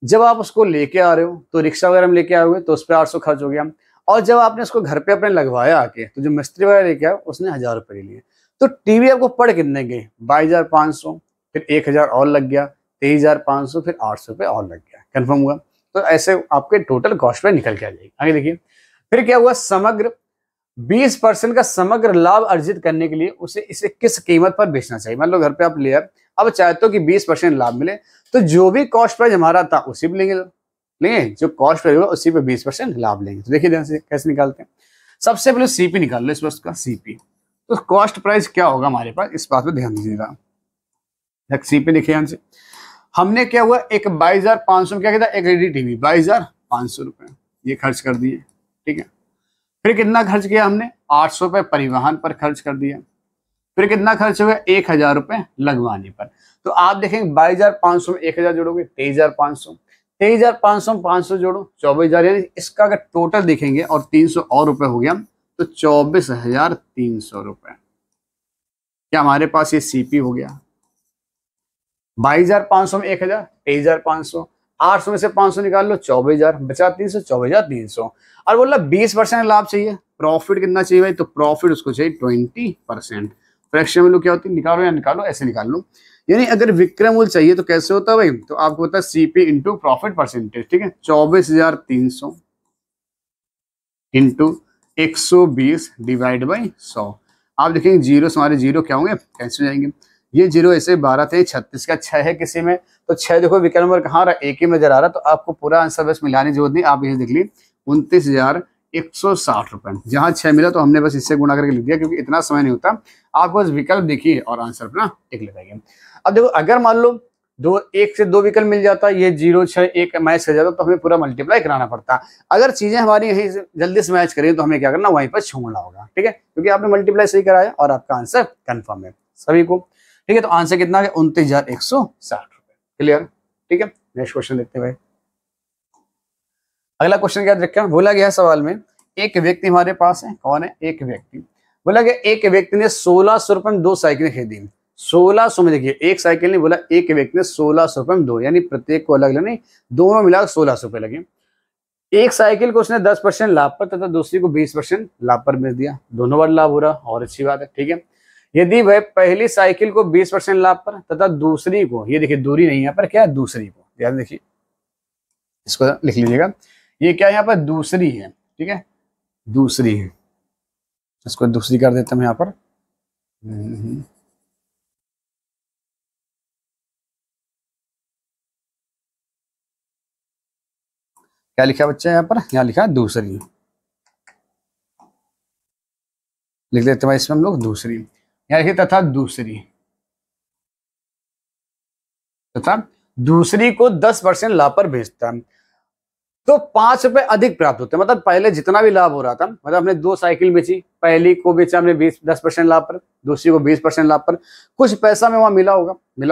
जब आप उसको लेके आ रहे हो तो रिक्शा वगैरह में लेके आए हुए तो उस पर 800 खर्च हो गया, और जब आपने उसको घर पे अपने लगवाया आके तो जो मिस्त्री वगैरह लेके आया उसने 1000 रुपए ले लिए। तो टीवी आपको पड़ कितने गए? 22,500, फिर 1000 और लग गया, 23,500, फिर 800 रुपए और लग गया। कंफर्म हुआ? तो ऐसे आपके टोटल कॉस्ट पे निकल के आ जाएगी। आगे देखिए फिर क्या हुआ, समग्र 20% का समग्र लाभ अर्जित करने के लिए उसे इसे किस कीमत पर बेचना चाहिए। मान लो घर पे आप ले आए, अब चाहते हो कि 20% लाभ मिले, तो जो भी कॉस्ट प्राइस हमारा था उसी पे लेंगे जो कॉस्ट प्राइस होगा उसी पे 20% लाभ लेंगे। तो देखिए ध्यान से कैसे निकालते हैं। सबसे पहले सीपी निकाल लो इस वस्तु का, सीपी। तो कॉस्ट प्राइस क्या होगा हमारे पास, इस बात पे ध्यान दीजिएगा। सीपी देखिए ध्यान से, हमने क्या हुआ, एक 22,500 में क्या किया था, एक रेडी टीवी 22,500 रुपए ये खर्च कर दिए, ठीक है। फिर कितना खर्च किया हमने, 800 रुपए परिवहन पर खर्च कर दिया। फिर कितना खर्च हुआ, 1000 रुपए लगवाने पर। तो आप देखेंगे 22,500 में 1000 जोड़ोगे 23,500, 23,500 में 500 जोड़ो 24,000, यानी इसका अगर टोटल देखेंगे और 300 और रुपए हो गया तो 24,300 रुपए। क्या हमारे पास ये सीपी हो गया। 22,500 में 1000, 23,500, 800 में से 500 निकाल लो 24,000, बचा 300, 24,300। और बोला 20% लाभ चाहिए, प्रॉफिट कितना चाहिए भाई, तो प्रॉफिट उसको चाहिए 20%। फ्रैक्शन वैल्यू क्या होती है, निकालो या निकालो, ऐसे निकाल लो। यानी अगर विक्रय मूल्य चाहिए तो कैसे होता है भाई, तो आपको होता है सीपी इंटू प्रॉफिट परसेंटेज, ठीक है। 24,300 इंटू 120 डिवाइड बाई 100। आप देखेंगे जीरो हमारे जीरो क्या होंगे, कैंसिल हो जाएंगे। ये जीरो ऐसे 12 थे, 36 का 6 है किसी में, तो 6 देखो विकल्प नंबर कहाँ रहा, एक ही में नजर आ रहा। तो आपको पूरा आंसर बस मिलाने की जरूरत नहीं, आप ये देख ली 29,160 रुपए। जहाँ 6 मिला तो हमने बस इससे गुणा करके लिख दिया, क्योंकि इतना समय नहीं होता। आप बस विकल्प देखिए और आंसर अपना टिक लगाइए। अब देखो अगर मान लो एक से दो विकल्प मिल जाता, ये 0, 6, 1 मैच कर जाता, तो हमें पूरा मल्टीप्लाई कराना पड़ता। अगर चीजें हमारी यही से जल्दी से मैच करें तो हमें क्या करना, वहीं पर छोड़ना होगा, ठीक है, क्योंकि आपने मल्टीप्लाई सही कराया और आपका आंसर कंफर्म है सभी को, ठीक है। तो आंसर कितना है, 29,160 रुपए। क्लियर, ठीक है। नेक्स्ट क्वेश्चन देखते हैं भाई। अगला क्वेश्चन क्या रखा, बोला गया सवाल में, एक व्यक्ति हमारे पास है, कौन है, एक व्यक्ति। बोला गया एक व्यक्ति ने 1600 रुपए में 2 साइकिल खरीदी। 1600 में देखिए एक साइकिल नहीं बोला, एक व्यक्ति ने 1600 रुपए में 2, यानी प्रत्येक को अलग अलग नहीं, दोनों मिला 1600 रुपए लगे। एक साइकिल को उसने 10% लाभ पर तथा दूसरी को 20% लाभ पर बेच दिया। दोनों बार लाभ हो रहा, और अच्छी बात है, ठीक है। यदि वह पहली साइकिल को 20% लाभ पर तथा दूसरी को, ये देखिए दूरी नहीं है पर क्या है, दूसरी को, ध्यान देखिए इसको लिख लीजिएगा, ये क्या यहाँ पर दूसरी है, ठीक है, दूसरी है, इसको दूसरी कर देता हूं यहाँ पर। क्या लिखा बच्चा यहाँ पर, यहाँ लिखा दूसरी, लिख देते हैं इसमें हम लोग दूसरी, यहाँ लिखिए तथा दूसरी को 10% लाभ पर बेचता है, तो 5 रुपए अधिक प्राप्त होते हैं। मतलब पहले जितना भी लाभ हो रहा था, मतलब हमने 2 साइकिल बेची, पहली को बेचा हमने 10% लाभ पर, दूसरी को 20% लाभ पर, कुछ पैसा में वहां मिला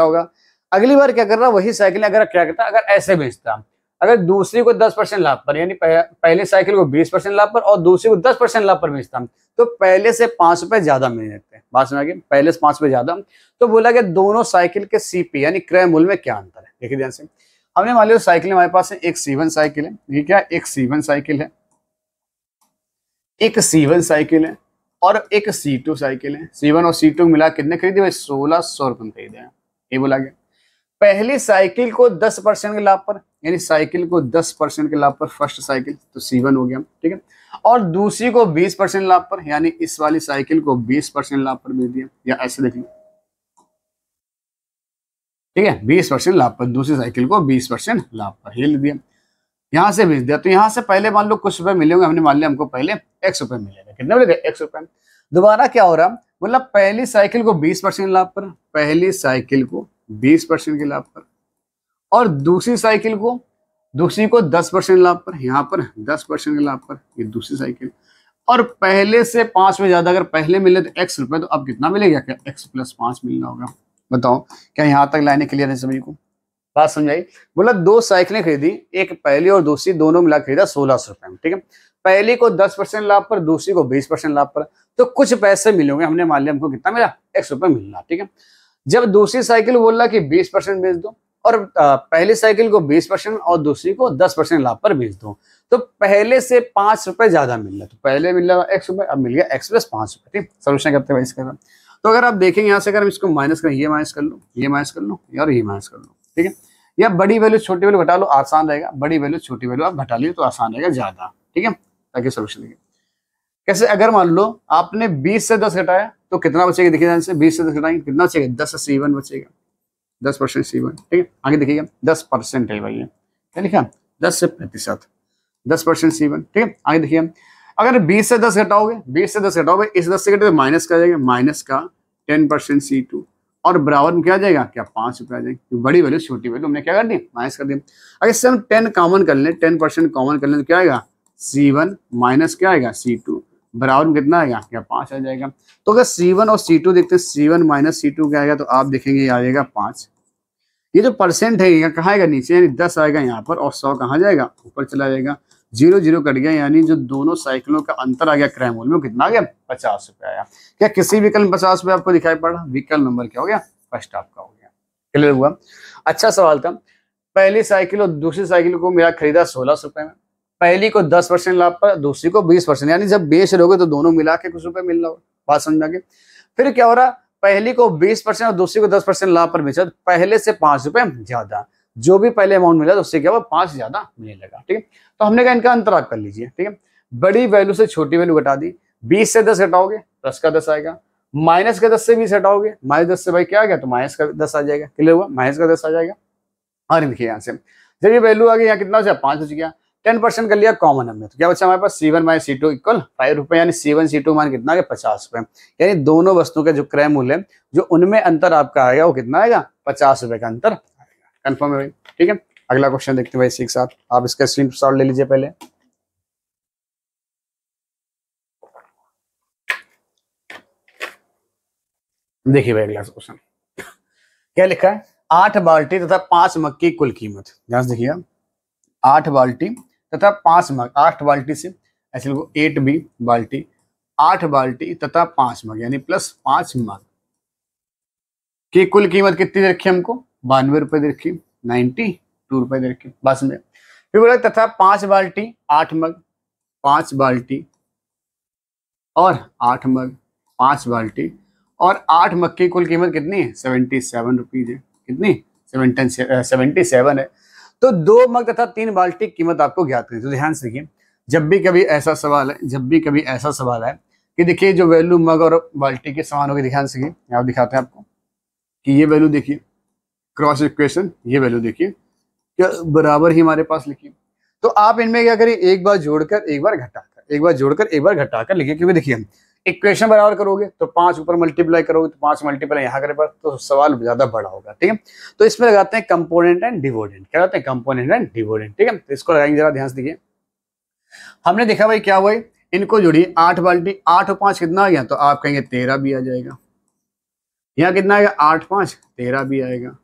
होगा। अगली बार क्या कर रहा, वही साइकिल अगर क्या करता, अगर ऐसे बेचता, अगर दूसरी को 10% लाभ पर, यानी पहले साइकिल को 20% लाभ पर और दूसरी को 10% लाभ पर बेचता, तो पहले से 5 रुपए ज्यादा मिल जाते हैं। बात समझ गए, पहले से 5 रुपए ज्यादा। तो बोला गया दोनों साइकिल के सीपी यानी क्रय मूल्य में क्या अंतर है, देखिए ध्यान से। हमने मान लिया साइकिल हमारे पास है, एक C1 साइकिल है, ये क्या, एक C1 साइकिल है, एक C1 साइकिल है और एक C2 साइकिल है। C1 और C2 मिला कितने खरीदे भाई, 1600 रुपए खरीदे हैं, ये बोला गया। पहली साइकिल को 10% के लाभ पर, यानी साइकिल को 10% के लाभ पर, फर्स्ट साइकिल तो C1 हो गया, ठीक है, और दूसरी को 20% लाभ पर, यानी इस वाली साइकिल को 20% लाभ पर बेच दिया, या ऐसे देखिए, ठीक है, 20% लाभ पर, दूसरी साइकिल को 20% लाभ पर हिल दिया, यहां से बेच दिया। तो यहां से पहले मान लो कुछ रुपए मिले होंगे, हमने मान लिया हमको पहले X रुपए मिलेगा, कितने मिलेगा, X रुपए। दोबारा क्या हो रहा, मतलब पहली साइकिल को 20% लाभ पर, पहली साइकिल को 20% के लाभ पर, और दूसरी को 10% लाभ पर, यहाँ पर 10% के लाभ पर, ये दूसरी साइकिल। और पहले से 5 में ज्यादा, अगर पहले मिले तो X रुपए, तो अब कितना मिलेगा, क्या X + 5 मिलना होगा। बताओ क्या यहाँ तक लाइनें क्लियर है सभी को, बात समझाई। बोला 2 साइकिलें खरीदी, एक पहली और दूसरी दोनों मिला खरीदा 1600 रुपए में, ठीक है। पहली को 10% लाभ पर, दूसरी को 20% लाभ पर, तो कुछ पैसे मिलेंगे, हमने मान लिया हमको कितना मिला, ₹X मिल रहा, ठीक है। जब दूसरी साइकिल बोल रहा कि 20% बेच दो, और पहली साइकिल को 20% और दूसरी को 10% लाभ पर बेच दो, तो पहले से ₹5 ज्यादा मिल रहा है। तो पहले मिल रहा X, अब मिल गया X + 5, ठीक। सोल्यूशन करते हैं इसका। तो अगर आप देखेंगे यहाँ से, अगर हम इसको माइनस करें, ये माइनस कर लो, ये माइनस कर लो और ये माइनस कर लो, ठीक है। या बड़ी वैल्यू छोटी वैल्यू घटा लो, आसान रहेगा। बड़ी वैल्यू छोटी वैल्यू आप घटा ली तो आसान रहेगा ज्यादा, ठीक है, ताकि सोल्यूशन देखें कैसे। अगर मान लो आपने 20 से 10 घटाया तो कितना बचेगा, देखिए ध्यान से, 20 से 10 घटाएंगे कितना बचेगा, 10 से C1 बचेगा, 10% C1, ठीक है। आगे देखिएगा 10% है भाई, क्या लिखा, 10 से प्रतिशत, 10% C1, ठीक है। आगे देखिए, अगर 20 से 10 घटाओगे, 20 से 10 घटाओगे, इस 10 से घटे माइनस का जाएगा, माइनस का 10% C2, और बराबर में क्या आ जाएगा, क्या ₹5 आ जाएगा। बड़ी वैल्यू छोटी वैल्यू हमने क्या कर दी, माइनस कर दी। अगर इससे हम 10 कॉमन कर लें, 10% कॉमन कर लें तो क्या आएगा, C1 माइनस क्या आएगा, C2, बराबर में कितना आएगा, क्या 5 आ जाएगा। तो अगर C1 और C2 देखते हैं, C1 माइनस C2 क्या आएगा, तो आप देखेंगे ये आ जाएगा 5। ये जो परसेंट है यहाँ कहाँ आएगा, नीचे, यानी 10 आएगा यहाँ पर, और 100 कहाँ जाएगा, ऊपर चला जाएगा। 0 0 कट गया, यानी जो दोनों साइकिलों का अंतर आ गया क्रय मूल्य में, कितना आ गया, ₹50 आया। क्या किसी विकल्प में ₹50 आपको दिखाई पड़ा, विकल्प नंबर क्या हो गया, फर्स्ट आपका हो गया। क्लियर हुआ। अच्छा सवाल था, पहली साइकिल और दूसरी साइकिल को मेरा खरीदा ₹16 में, पहली को 10% लाभ पर, दूसरी को 20%, यानी जब बेच रहोगे तो दोनों मिला के कुछ रुपए मिल रहा हो, बात समझ में आ गई। फिर क्या हो रहा, पहली को 20% और दूसरी को 10% लाभ पर बेचा, तो पहले से ₹5 ज्यादा, जो भी पहले अमाउंट मिला तो उससे क्या हुआ, 5 ज्यादा मिलने लगा, ठीक है। तो हमने कहा इनका अंतर आप कर लीजिए, ठीक है। बड़ी वैल्यू से छोटी वैल्यू घटा दी, 20 से 10 घटाओगे, प्लस का 10 आएगा, माइनस का 10 से 20 हटाओगे, -10 से भाई क्या आ गया, तो माइनस का 10 आ जाएगा। क्लियर हुआ, माइनस का 10 आ जाएगा। और देखिए यहाँ से जब ये वैल्यू आ गई, यहाँ कितना बचा, 5 बच गया, 10% कर लिया कॉमन हमने, तो क्या बचा हमारे पास, C1 - C2 = ₹5, यानी C1 C2 मान कितना है, ₹50। यानी दोनों वस्तुओं का जो क्रय मूल्य है, जो उनमें अंतर आपका आएगा, वो कितना आएगा, ₹50 का अंतर आएगा। कंफर्म है भाई, ठीक है। अगला क्वेश्चन देखते हैं भाई इसी के साथ, आप इसका स्क्रीनशॉट ले लीजिए पहले। देखिए भाई अगला क्वेश्चन क्या लिखा है, 8 बाल्टी तथा 5 मग की कुल कीमत, ध्यान से देखिए, 8 बाल्टी तथा 5 मग, 8 बाल्टी से ऐसे लिखो 8B बाल्टी, 8 बाल्टी तथा 5 मग, यानी प्लस 5 मग की कुल कीमत कितनी दे रखी हमको, ₹92 दे रखी, ₹92 दे रखी, बात समझे। फिर बोला तथा 5 बाल्टी 8 मग, 5 बाल्टी और 8 मग, 5 बाल्टी और 8 मग की कुल कीमत कितनी है, ₹77 है। कितनी, 77 है। तो 2 मग तथा 3 बाल्टी कीमत आपको ज्ञात करनी। तो ध्यान से देखिए, जब भी कभी ऐसा सवाल है, जब भी कभी ऐसा सवाल है कि देखिए जो वैल्यू मग और बाल्टी के समान होगी, ध्यान से देखिए, आप दिखाते हैं आपको कि ये वैल्यू देखिए, क्रॉस इक्वेशन, ये वैल्यू देखिए क्या बराबर ही हमारे पास लिखिए। तो आप इनमें क्या करिए, एक बार जोड़कर एक बार घटाकर, एक बार जोड़कर एक बार घटाकर लिखिए, क्योंकि देखिए इक्वेशन बराबर करोगे तो 5 ऊपर मल्टीप्लाई करोगे तो 5 मल्टीप्लाई यहाँ करे पर, तो सवाल ज्यादा बड़ा होगा, ठीक है। तो इसमें लगाते हैं कंपोनेंट एंड डिविडेंड, क्या लगाते हैं, कंपोनेंट एंड डिविडेंड, ठीक है। तो इसको लगाएंगे, जरा ध्यान से देखिए, हमने देखा भाई क्या हुआ, इनको जोड़िए, 8 बाल्टी, 8 और 5 कितना आ गया, तो आप कहेंगे 13 भी आ जाएगा। यहाँ कितना आएगा, 8 5 13 भी आएगा,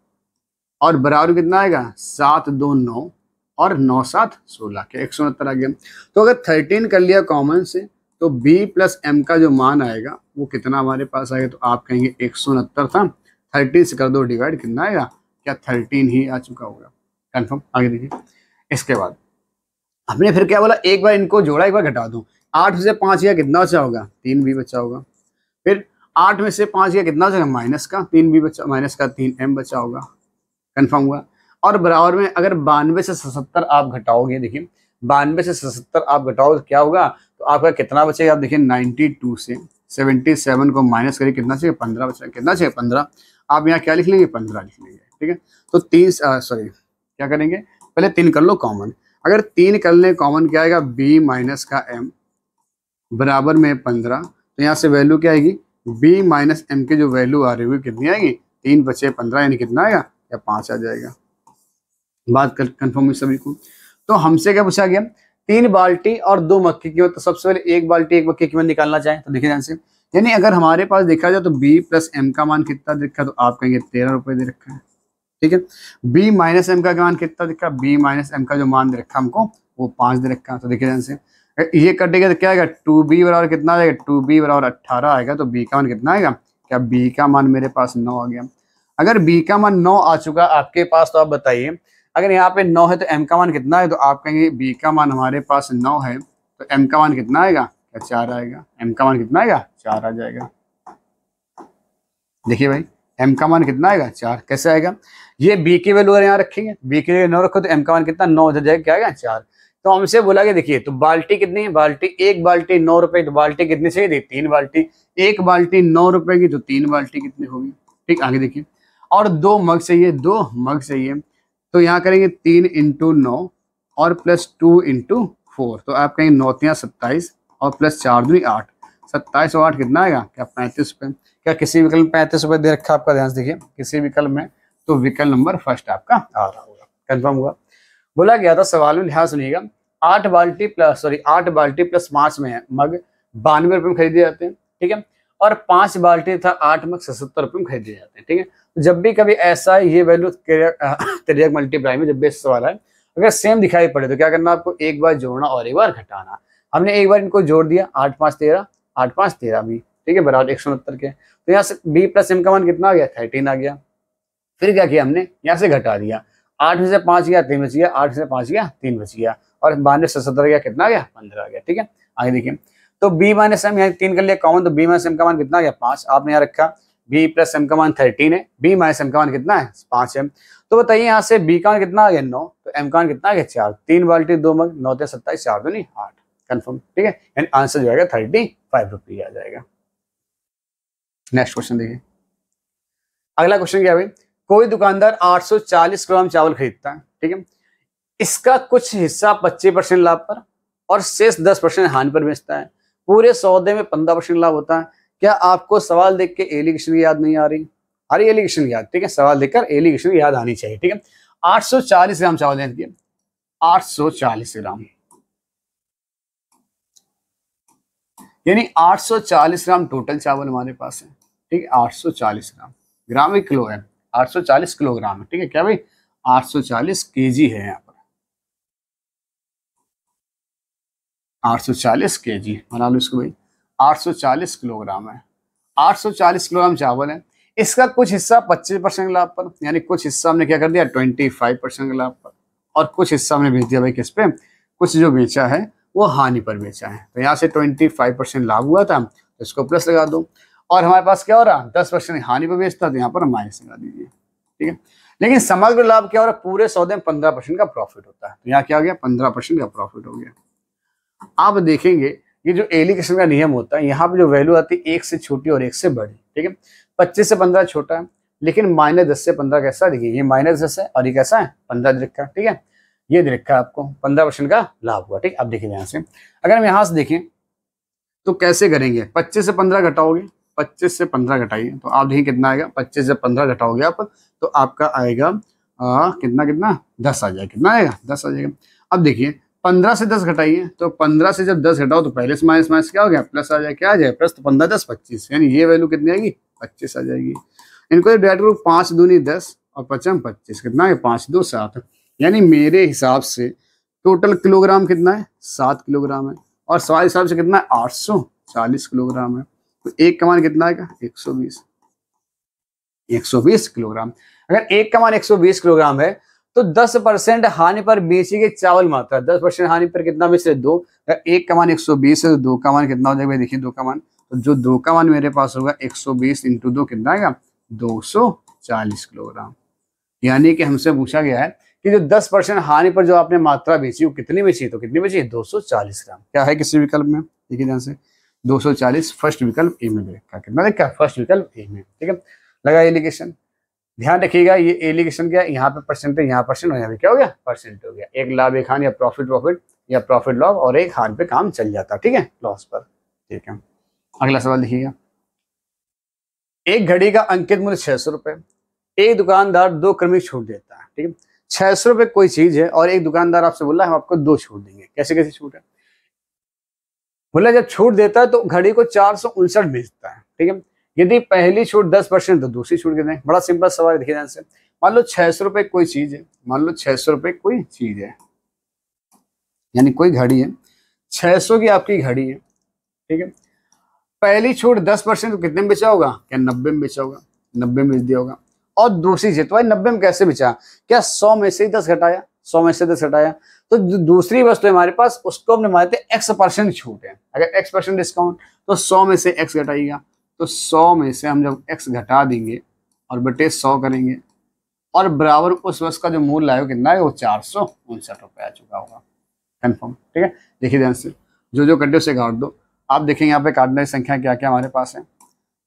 और बराबर कितना आएगा, 7 2 9 और 9 7 16 के 169 आ गया। तो अगर 13 कर लिया कॉमन से, तो B + M का जो मान आएगा वो कितना हमारे पास आएगा, तो आप कहेंगे 169 था, 13 से कर दो डिवाइड, कितना आएगा, क्या 13 ही आ चुका होगा। कंफर्म। आगे देखिए, इसके बाद हमने फिर क्या बोला, एक बार इनको जोड़ा एक बार घटा दूं, 8 से 5 गया कितना बचा होगा, 3 भी बचा होगा। फिर 8 में से 5 गया कितना बचा, माइनस का 3 भी बचा, माइनस का 3 M बचा होगा। कंफर्म हुआ। और बराबर में अगर 92 से 77 आप घटाओगे, देखिए 92 से 77 आप घटाओ तो क्या होगा, तो आपका कितना बचेगा, आप देखिए 92 से 77 को माइनस करिए, कितना चाहिए, 15 बचा, कितना चाहिए, 15। आप यहाँ क्या लिख लेंगे, 15 लिख लेंगे, ठीक है। तो 3 सॉरी क्या करेंगे, पहले 3 कर लो कॉमन, अगर 3 कर ले कॉमन क्या आएगा, B - का M बराबर में 15, तो यहाँ से वैल्यू क्या आएगी, B - M की जो वैल्यू आ रही है कितनी आएगी, 3 बचे 15, यानी कितना आएगा, या 5 आ जाएगा। बात कर कंफर्म हुई सभी को। तो हमसे क्या पूछा गया, 3 बाल्टी और 2 मग की कीमत, तो सबसे पहले 1 बाल्टी 1 मग की कीमत निकालना चाहें तो देखिए ध्यान से, यानी अगर हमारे पास देखा जाए तो B + M का मान कितना दिखा, तो आप कहेंगे 13 रुपए दे रखा है, ठीक है। B - M का मान कितना दिखा, B - M का जो मान दे रखा हमको वो 5 दे रखा है। तो देखिए ध्यान से, ये कटेगा तो क्या आएगा, 2b बराबर कितना आएगा, 2b बराबर 18 आएगा। तो b का मान कितना आएगा, क्या b का मान मेरे पास 9 आ गया। अगर b का मान 9 आ चुका आपके पास तो आप बताइए, अगर यहाँ पे 9 है तो m का मान कितना है, तो आप कहेंगे b का मान हमारे पास 9 है तो m का मान कितना आएगा, क्या 4 आएगा। m का मान कितना आएगा, 4 आ जाएगा। देखिए भाई m का मान कितना आएगा, 4। कैसे आएगा, ये b की वैल्यू अगर यहाँ रखेंगे, b की वैल्यू 9 रखो तो m का मान कितना 9 हो जाएगा, क्या आएगा 4। तो हमसे बोला कि देखिए तो बाल्टी कितनी है, बाल्टी एक बाल्टी 9 रुपए, तो बाल्टी कितनी चाहिए थी, 3 बाल्टी। एक बाल्टी 9 रुपए की तो 3 बाल्टी कितनी होगी। ठीक, आगे देखिए, और 2 मग चाहिए, 2 मग चाहिए। तो यहाँ करेंगे 3 × 9 और प्लस 2 × 4, तो आप कहेंगे 9 × 27 और प्लस 4 दूनी 8, 27 और 8 कितना आएगा, क्या 35 रुपये। क्या किसी विकल्प में 35 रुपये दे रखा आपका, ध्यान से देखिए किसी विकल्प में, तो विकल्प नंबर फर्स्ट आपका आ रहा होगा, कंफर्म हुआ। बोला गया था सवाल में, ध्यान सुनिएगा, 8 बाल्टी प्लस 5 में मग 92 रुपये में खरीदे जाते हैं, ठीक है, और 5 बाल्टी था 8 मग 77 रुपये में खरीदे जाते हैं, ठीक है। तो जब भी कभी ऐसा ये वैल्यू त्रियक मल्टीप्लाई में जब भी सवाल है, अगर सेम दिखाई पड़े तो क्या करना, आपको एक बार जोड़ना और एक बार घटाना। हमने एक बार इनको जोड़ दिया, 8 5 13, 8 5 13 भी, ठीक है, बराबर 169 के। तो यहाँ से b प्लस m का मान कितना आ गया, 13 आ गया। फिर क्या किया हमने, यहाँ से घटा दिया, 8 में से 5 गया 3 बच गया, 8 से 5 गया 3 बच गया, और 92 से 77 गया कितना आ गया, 15 आ गया, ठीक है। आगे देखिए, तो b माइनस m यहाँ 3 कर लिया कॉमन, तो b माइनस m का मान कितना आ गया, 5। आपने यहाँ रखा b प्लस m का मान 13 है, b माइनस m का मान कितना है, 5 है। तो बताइए यहाँ से b का मान कितना आ गया, 9, तो m का मान कितना आ गया, 4। 3 बाल्टी 2 मग, 9 × 27, 4 दूनी 8, कंफर्म, ठीक है। यानी आंसर जो आएगा 35 रुपये आ जाएगा। नेक्स्ट क्वेश्चन देखिए, अगला क्वेश्चन क्या है भाई, कोई दुकानदार 840 ग्राम चावल खरीदता है, ठीक है, इसका कुछ हिस्सा 25% लाभ पर और शेष 10% हानि पर बेचता है, पूरे सौदे में 15% लाभ होता है। क्या आपको सवाल देख के एलिगेशन याद नहीं आ रही, आ रही एलिगेशन याद, ठीक है, सवाल देखकर एलिगेशन याद आनी चाहिए, ठीक है। 840 ग्राम चावल देखिए, 840 ग्राम यानी 840 ग्राम टोटल चावल हमारे पास है, ठीक है। 840 ग्राम, ग्राम एक किलो है, 840 किलोग्राम है, ठीक है, क्या भाई 840 केजी है, यहाँ पर 840 केजी बना लो इसको भाई, 840 किलोग्राम है, 840 किलोग्राम चावल है, इसका कुछ हिस्सा 25% लाभ पर, यानी कुछ हिस्सा हमने क्या कर दिया 25% लाभ पर, और कुछ हिस्सा हमने बेच दिया भाई किस पे, कुछ जो बेचा है वो हानि पर बेचा है। तो यहाँ से 25% लाभ हुआ था, तो इसको प्लस लगा दो, और हमारे पास क्या हो रहा है 10% हानि पर बेचता, तो यहाँ पर माइनस लगा दीजिए, ठीक है। लेकिन समग्र लाभ क्या हो रहा है, पूरे सौदे में 15% का प्रॉफिट होता है, तो यहाँ क्या हो गया 15% का प्रॉफिट हो गया। आप देखेंगे ये जो एलिगेशन का नियम होता है, यहाँ पे जो वैल्यू आती है 1 से छोटी और 1 से बड़ी, ठीक है। 25 से 15 छोटा है, लेकिन -10 से 15 कैसा, देखिए ये -10 है और ये कैसा है 15 दे रखा है, ठीक है, ये दे रखा है आपको 15% का लाभ हुआ, ठीक। अब देखिए यहाँ से, अगर हम यहाँ से देखें तो कैसे करेंगे, 25 से 15 घटाओगे, 25 से 15 घटाइए तो आप देखिए कितना आएगा, 25 से 15 घटाओगे आप तो आपका आएगा कितना 10 आ जाएगा, कितना आएगा 10 आ जाएगा। अब देखिए 15 से 10 घटाइए, तो 15 से जब 10 घटाओ तो पहले से माइनस माइनस क्या हो गया, प्लस आ जाएगा, क्या आ जाएगा प्लस, तो 15 10 25, यानी ये वैल्यू कितनी आएगी 25 आ जाएगी। इनको डायरेक्ट करो, 5 दूनी 10 और 5 25, कितना है 5 2 7, यानी मेरे हिसाब से टोटल किलोग्राम कितना है 7 किलोग्राम है, और सवाल हिसाब से कितना है 840 किलोग्राम है, तो एक का मान कितना आएगा 120 किलोग्राम। अगर एक का मान 120 किलोग्राम है तो 10% हानि पर बेची गई चावल मात्रा, 10% हानि पर कितना बेच रहे 2, अगर एक का मान 120 है तो 2 का मान कितना हो जाएगा, देखिए 2 का मान, तो जो 2 का मान मेरे पास होगा 120 × 2 कितना आएगा 240 किलोग्राम। यानी कि हमसे पूछा गया है कि जो 10% हानि पर जो आपने मात्रा बेची वो कितनी बेची, तो कितनी बेची 240 ग्राम। क्या है किसी विकल्प में, देखिए ध्यान से 240 फर्स्ट विकल्प ए में देखा, कितना देखा फर्स्ट विकल्प ए में, ठीक है। लगा एलिगेशन, ध्यान रखिएगा ये एलिगेशन क्या है, यहाँ पे परसेंट है, यहाँ परसेंट और यहाँ पे क्या हो गया परसेंट हो गया, एक लाभ एक हानि या प्रॉफिट या प्रॉफिट लॉस, और एक हानि पे काम चल जाता, ठीक है लॉस पर, ठीक है। अगला सवाल देखिएगा, एक घड़ी का अंकित मूल्य 600 रुपए, एक दुकानदार 2 क्रमिक छूट देता है, ठीक है। 600 रुपए कोई चीज है और एक दुकानदार आपसे बोला है हम आपको 2 छूट देंगे, कैसे कैसे छूट है, बोला जब छूट देता है तो घड़ी को 459 बेचता है, ठीक है। यदि पहली छूट 10% तो दूसरी छूट कितनी, बड़ा सिंपल सवाल देखिए ध्यान से, मान लो 600 रुपए कोई चीज है, मान लो 600 रुपए कोई चीज है, यानी कोई घड़ी है 600 की आपकी घड़ी है, ठीक है। पहली छूट 10% तो कितने में बेचा होगा? क्या 90 में बेचा होगा? 90 में बेच दिया होगा। और दूसरी चीज, तो भाई 90 में कैसे बेचा? क्या 100 में से ही 10 घटाया? 100 में से 10 घटाया, तो जो दूसरी वस्तु है हमारे पास उसको हमने मानते x% छूट है। अगर x% डिस्काउंट तो 100 में से x घटाइएगा, तो 100 में से हम जब x घटा देंगे और बटे 100 करेंगे और बराबर उस वस्तु का जो मूल्य आएगा कितना है? वो 459 रुपये आ चुका होगा। कन्फर्म, ठीक है। देखिए ध्यान से, जो जो कटे उसे काट दो। आप देखेंगे यहाँ पे काटने की संख्या क्या क्या हमारे पास है।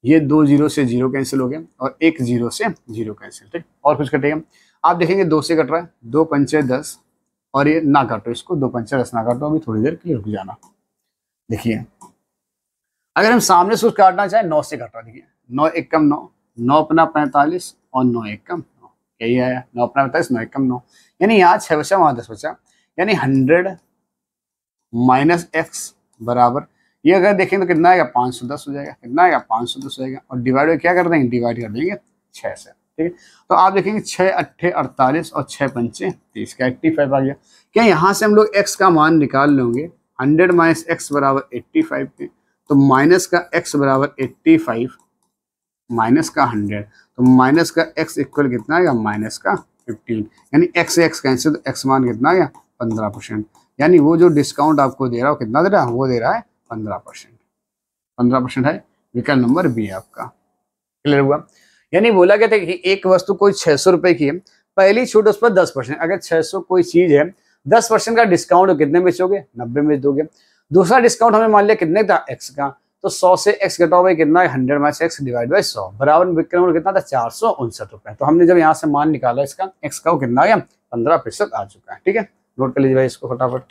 ये 2 0 से 0 कैंसिल हो गया और 1 0 से 0 कैंसिल, ठीक। और कुछ कटेगा? आप देखेंगे 2 से कट रहा है, 2 पंचे 10, और ये ना काटो इसको, 2 पंचे 10 ना काटो, अभी थोड़ी देर के लिए रुक जाना। देखिए अगर हम सामने से काटना चाहें 9 से काट रहा, देखिए 9 1 कम 9, 9 अपना 45 और 9 1 कम 9, यही आया 9 अपना 45 9 1 कम 9, यानी यहाँ 6 बचा वहां 10 बचा, यानी 100 माइनस एक्स बराबर, ये अगर देखें तो कितना आएगा? 510 हो जाएगा। कितना आएगा? 510 हो जाएगा। और डिवाइड क्या कर देंगे? डिवाइड कर देंगे 6 से, ठीक है। तो आप देखेंगे 6 8 48 और 6 पंचे 30 का 85 आ गया। क्या यहाँ से हम लोग x का मान निकाल लेंगे? 100 माइनस एक्स बराबर 85 के, तो माइनस का x बराबर 85 माइनस का 100, तो माइनस का x इक्वल कितना आएगा? माइनस का 15, यानी x से x कैंसिल, तो x मान कितना आ गया? 15%। यानी वो जो डिस्काउंट आपको दे रहा है कितना दे रहा है? वो दे रहा है 15%। 15% है विकल्प नंबर बी आपका। क्लियर हुआ? यानी बोला गया था कि एक वस्तु कोई 600 रुपए की है, पहली छूट उस पर 10%। अगर 600 कोई चीज है, 10% का डिस्काउंट कितने बेचोगे? 90 में बेच दोगे। दूसरा डिस्काउंट हमें मान लिया कितने का? x का, तो 100 से x घटाओ भाई कितना है? 100 माइनस x डिवाइड बाई 100 बराबर विक्रम नंबर कितना था? 459 रुपए। तो हमने जब यहाँ से मान निकाला इसका x का, वो कितना आ गया? 15% आ चुका है, ठीक है। नोट कर लीजिए भाई इसको फटाफट।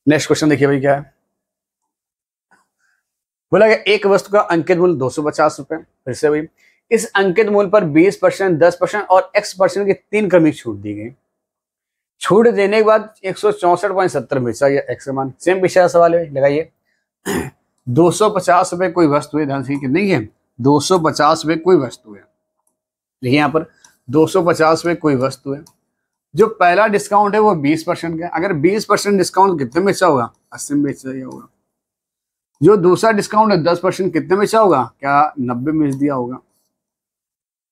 नेक्स्ट क्वेश्चन देखिए भाई क्या है। बोला गया एक वस्तु का अंकित मूल्य 250 रुपए। फिर से भाई इस अंकित मूल्य पर 20%, 10% और x% की 3 क्रमिक छूट दी गई। छूट देने के बाद 164.70 बेचा गया x का मान। सेम पिछला सवाल है, लगाइए। 250 रुपए कोई वस्तु है, ध्यान से कितनी है? 250 रुपए कोई वस्तु है। देखिए यहाँ पर 250 रुपए कोई वस्तु है, जो पहला डिस्काउंट है वो 20% का। अगर 20% डिस्काउंट कितने में बेचा होगा? 80 में बेचा होगा। जो दूसरा डिस्काउंट है 10% कितने में बेचा होगा? क्या 90 में बेच दिया होगा।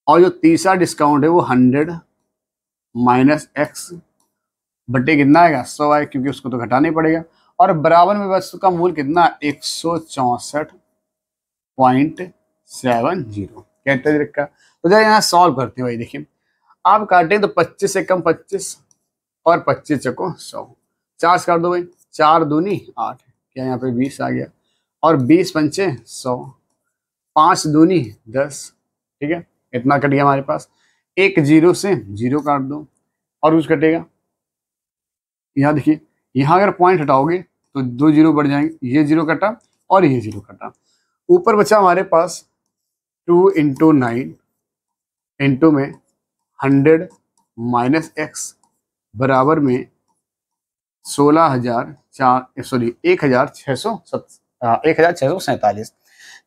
और जो तीसरा डिस्काउंट है वो 100 माइनस एक्स बटे कितना आएगा? 100 आएगा, क्योंकि उसको तो घटाना ही पड़ेगा। और बराबर में वस्तु का मूल्य कितना? 164.70 कहते रखा। तो जब यहाँ सॉल्व करते हैं भाई, देखिए आप काटें तो 25 से कम 25 और 25 चको 100, 4 काट दो भाई, 4 दूनी 8, क्या यहाँ पे 20 आ गया। और 20 पंचे 100, 5 दूनी 10, ठीक है। इतना कट गया हमारे पास। एक 0 से 0 काट दो और कुछ कटेगा? यहाँ देखिए, यहाँ अगर पॉइंट हटाओगे तो 2 0 बढ़ जाएंगे। ये 0 कटा और ये 0 कटा। ऊपर बचा हमारे पास 2 × 9 इंटू में 100 माइनस एक्स बराबर में 16,647।